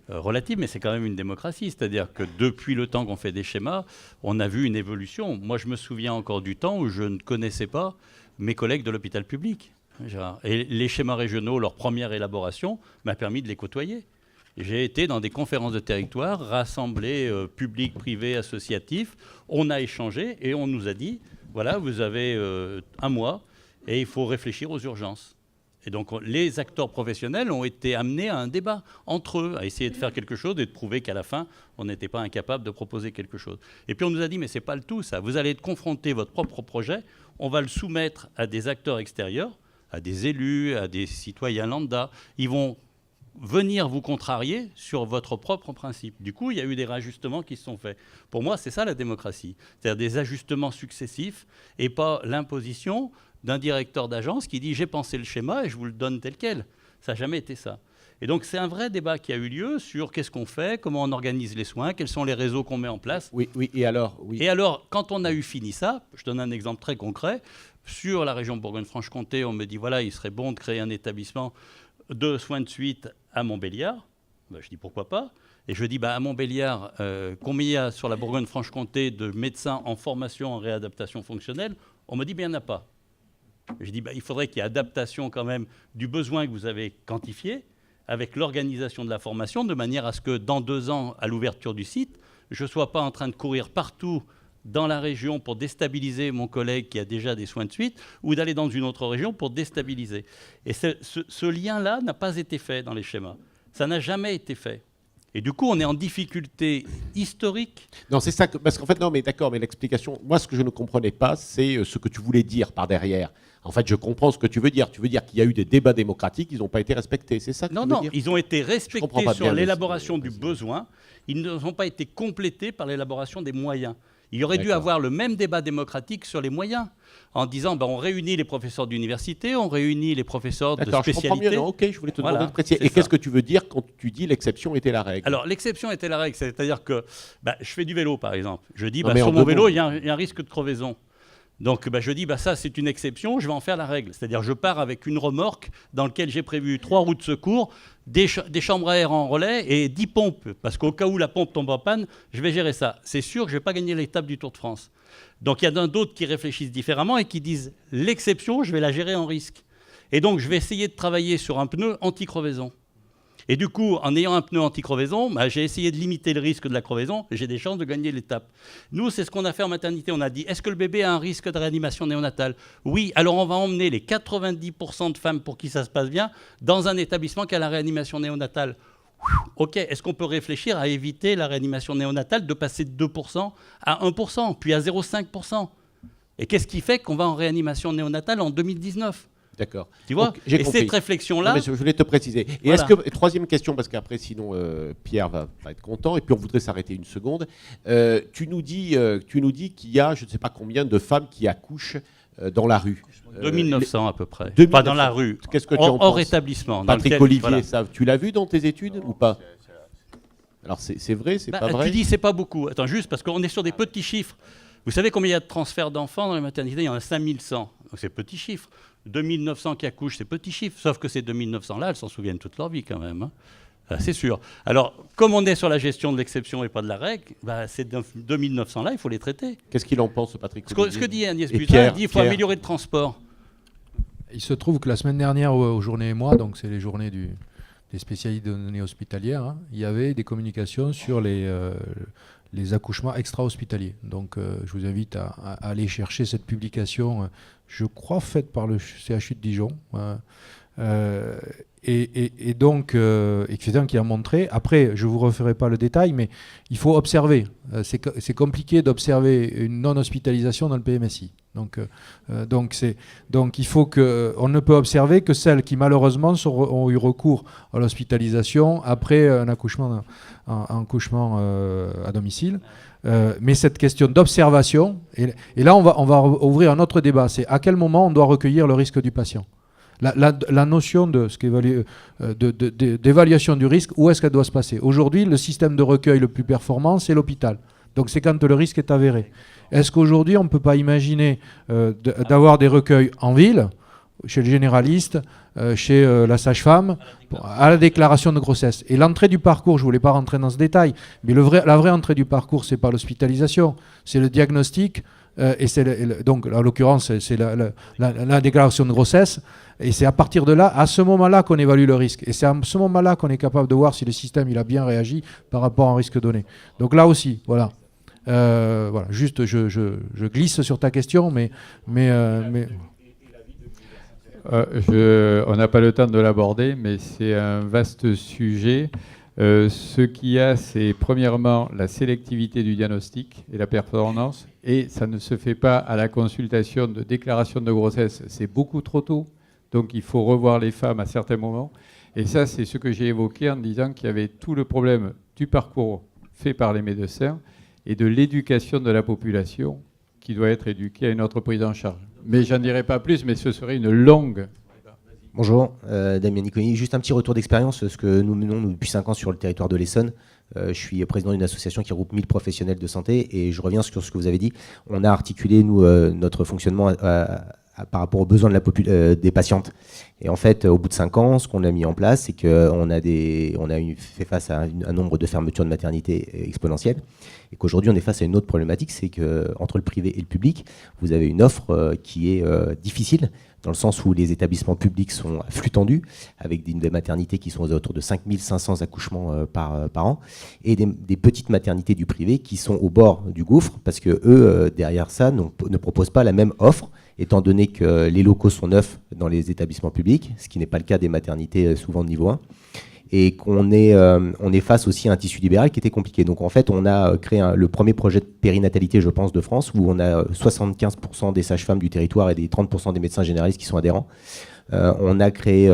relative, mais c'est quand même une démocratie. C'est-à-dire que depuis le temps qu'on fait des schémas, on a vu une évolution. Moi, je me souviens encore du temps où je ne connaissais pas mes collègues de l'hôpital public. Et les schémas régionaux, leur première élaboration, m'a permis de les côtoyer. J'ai été dans des conférences de territoire, rassemblés, publics, privés, associatifs. On a échangé et on nous a dit, voilà, vous avez un mois et il faut réfléchir aux urgences. Et donc les acteurs professionnels ont été amenés à un débat entre eux, à essayer de faire quelque chose et de prouver qu'à la fin, on n'était pas incapable de proposer quelque chose. Et puis on nous a dit, mais ce n'est pas le tout ça. Vous allez être confronté votre propre projet, on va le soumettre à des acteurs extérieurs, à des élus, à des citoyens lambda. Ils vont venir vous contrarier sur votre propre principe. Du coup, il y a eu des réajustements qui se sont faits. Pour moi, c'est ça la démocratie. C'est-à-dire des ajustements successifs et pas l'imposition d'un directeur d'agence qui dit « j'ai pensé le schéma et je vous le donne tel quel ». Ça n'a jamais été ça. Et donc, c'est un vrai débat qui a eu lieu sur qu'est-ce qu'on fait, comment on organise les soins, quels sont les réseaux qu'on met en place. Oui, et alors Et alors, quand on a eu fini ça, je donne un exemple très concret, sur la région Bourgogne-Franche-Comté, on me dit « voilà, il serait bon de créer un établissement de soins de suite à Montbéliard ». Je dis « pourquoi pas ?» Et je dis à Montbéliard, combien il y a sur la Bourgogne-Franche-Comté de médecins en formation en réadaptation fonctionnelle? On me dit « il n'y en a pas ». Je dis il faudrait qu'il y ait adaptation quand même du besoin que vous avez quantifié avec l'organisation de la formation, de manière à ce que dans 2 ans, à l'ouverture du site, je ne sois pas en train de courir partout dans la région pour déstabiliser mon collègue qui a déjà des soins de suite, ou d'aller dans une autre région pour déstabiliser. Et ce lien-là n'a pas été fait dans les schémas. Ça n'a jamais été fait. Et du coup, on est en difficulté historique. Non, c'est ça. Parce qu'en fait, non, mais d'accord, mais l'explication, moi, ce que je ne comprenais pas, c'est ce que tu voulais dire par derrière. En fait, je comprends ce que tu veux dire. Tu veux dire qu'il y a eu des débats démocratiques, ils n'ont pas été respectés. C'est ça que tu veux dire ? Non, ils ont été respectés sur l'élaboration du besoin. Ils n'ont pas été complétés par l'élaboration des moyens. Il aurait dû avoir le même débat démocratique sur les moyens, en disant on réunit les professeurs d'université, on réunit les professeurs de spécialité. Je comprends mieux, non, ok, je voulais te demander de préciser. Et qu'est-ce que tu veux dire quand tu dis l'exception était la règle? Alors, l'exception était la règle, c'est-à-dire que je fais du vélo, par exemple. Je dis, sur mon vélo, il y a un risque de crevaison. Donc je dis, ça c'est une exception, je vais en faire la règle. C'est-à-dire je pars avec une remorque dans laquelle j'ai prévu 3 roues de secours, des chambres à air en relais et 10 pompes. Parce qu'au cas où la pompe tombe en panne, je vais gérer ça. C'est sûr que je ne vais pas gagner l'étape du Tour de France. Donc il y en a d'autres qui réfléchissent différemment et qui disent, l'exception, je vais la gérer en risque. Et donc je vais essayer de travailler sur un pneu anti-crevaison. Et du coup, en ayant un pneu anti-crevaison, j'ai essayé de limiter le risque de la crevaison et j'ai des chances de gagner l'étape. Nous, c'est ce qu'on a fait en maternité. On a dit, est-ce que le bébé a un risque de réanimation néonatale? Oui, alors on va emmener les 90% de femmes pour qui ça se passe bien dans un établissement qui a la réanimation néonatale. Ok, est-ce qu'on peut réfléchir à éviter la réanimation néonatale de passer de 2% à 1%, puis à 0,5%? Et qu'est-ce qui fait qu'on va en réanimation néonatale en 2019? D'accord. Tu vois? Donc, j'ai et compris. cette réflexion-là... Non, mais je voulais te préciser. Et Voilà. est-ce que, troisième question, parce qu'après, sinon, Pierre va être content, et puis on voudrait s'arrêter une seconde. Tu nous dis qu'il y a, je ne sais pas combien de femmes qui accouchent dans la rue. 2900 à peu près. 2900. Pas dans la rue. Qu'est-ce que tu en penses? Hors établissement. Patrick Olivier, ça, tu l'as vu dans tes études ou pas? Alors c'est vrai, c'est pas vrai? Tu dis c'est pas beaucoup. Attends, juste parce qu'on est sur des petits chiffres. Vous savez combien il y a de transferts d'enfants dans les maternités? Il y en a 5100. Donc c'est petit chiffre. 2900 qui accouchent, c'est petit chiffre. Sauf que ces 2900-là, elles s'en souviennent toute leur vie quand même. C'est sûr. Alors, comme on est sur la gestion de l'exception et pas de la règle, ces 2900-là, il faut les traiter. Qu'est-ce qu'il en pense, Patrick Olivier? Ce que dit Agnès Et Buzyn, il dit qu'il faut améliorer le transport. Il se trouve que la semaine dernière, aux journées et mois, donc c'est les journées des spécialités de données hospitalières, il y avait des communications sur les accouchements extra-hospitaliers. Donc je vous invite à aller chercher cette publication, je crois faite par le CHU de Dijon. Et donc, effectivement, qui a montré, après, je ne vous referai pas le détail, mais il faut observer. C'est compliqué d'observer une non-hospitalisation dans le PMSI. Donc il faut on ne peut observer que celles qui, malheureusement, ont eu recours à l'hospitalisation après un accouchement à domicile. Mais cette question d'observation, et là, on va ouvrir un autre débat, c'est à quel moment on doit recueillir le risque du patient. La notion d'évaluation du risque, où est-ce qu'elle doit se passer? Aujourd'hui, le système de recueil le plus performant, c'est l'hôpital. Donc c'est quand le risque est avéré. Est-ce qu'aujourd'hui, on ne peut pas imaginer d'avoir des recueils en ville, chez le généraliste, chez la sage-femme, à la déclaration de grossesse? Et l'entrée du parcours, je ne voulais pas rentrer dans ce détail, mais la vraie entrée du parcours, ce n'est pas l'hospitalisation, c'est le diagnostic. Et donc, en l'occurrence, c'est la déclaration de grossesse. Et c'est à partir de là, à ce moment-là, qu'on évalue le risque. Et c'est à ce moment-là qu'on est capable de voir si le système il a bien réagi par rapport à un risque donné. Donc là aussi, voilà. Juste, je glisse sur ta question, mais on n'a pas le temps de l'aborder, mais c'est un vaste sujet. Ce qu'il y a, c'est premièrement la sélectivité du diagnostic et la performance, et ça ne se fait pas à la consultation de déclaration de grossesse, c'est beaucoup trop tôt, donc il faut revoir les femmes à certains moments. Et ça, c'est ce que j'ai évoqué en disant qu'il y avait tout le problème du parcours fait par les médecins et de l'éducation de la population qui doit être éduquée à une autre prise en charge. Mais j'en dirai pas plus, mais ce serait une longue... Bonjour, Damien Niconi. Juste un petit retour d'expérience, ce que nous menons depuis 5 ans sur le territoire de l'Essonne. Je suis président d'une association qui regroupe 1000 professionnels de santé et je reviens sur ce que vous avez dit. On a articulé, nous, notre fonctionnement par rapport aux besoins des patientes. Et en fait, au bout de 5 ans, ce qu'on a mis en place, c'est qu'on a fait face à un nombre de fermetures de maternité exponentielles et qu'aujourd'hui, on est face à une autre problématique, c'est qu'entre le privé et le public, vous avez une offre qui est difficile, dans le sens où les établissements publics sont à flux tendu, avec des maternités qui sont autour de 5500 accouchements par an, et des petites maternités du privé qui sont au bord du gouffre, parce que eux, derrière ça, ne proposent pas la même offre, étant donné que les locaux sont neufs dans les établissements publics, ce qui n'est pas le cas des maternités souvent de niveau 1, et qu'on est face aussi à un tissu libéral qui était compliqué. Donc en fait, on a créé le premier projet de périnatalité, je pense, de France, où on a 75% des sages-femmes du territoire et des 30% des médecins généralistes qui sont adhérents. On a créé,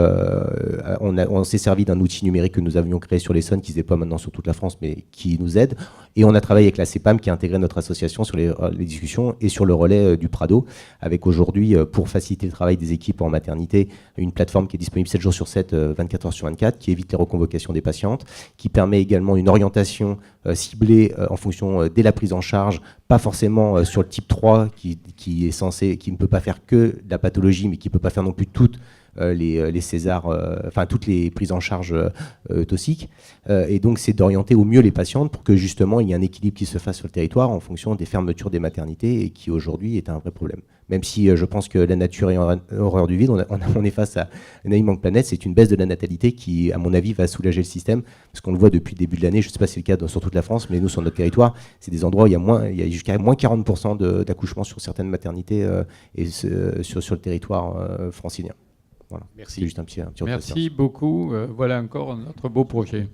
on s'est servi d'un outil numérique que nous avions créé sur l'Essonne, qui se déploie maintenant sur toute la France, mais qui nous aide. Et on a travaillé avec la CEPAM, qui a intégré notre association sur les discussions et sur le relais du Prado, avec aujourd'hui, pour faciliter le travail des équipes en maternité, une plateforme qui est disponible 7 jours sur 7, 24 heures sur 24, qui évite les reconvocations des patientes, qui permet également une orientation ciblée en fonction dès la prise en charge, pas forcément sur le type 3 qui est censé, qui ne peut pas faire que de la pathologie, mais qui ne peut pas faire non plus toutes les césars, enfin toutes les prises en charge toxiques. Et donc c'est d'orienter au mieux les patientes pour que justement il y ait un équilibre qui se fasse sur le territoire en fonction des fermetures des maternités, et qui aujourd'hui est un vrai problème. Même si je pense que la nature est horreur du vide, on est face à un alignement de planète, c'est une baisse de la natalité qui, à mon avis, va soulager le système, parce qu'on le voit depuis le début de l'année. Je ne sais pas si c'est le cas sur toute la France, mais nous, sur notre territoire, c'est des endroits où il y a jusqu'à moins 40% d'accouchements sur certaines maternités et sur le territoire francilien. Voilà. Merci. C'est juste un petit Merci beaucoup. Voilà encore notre beau projet.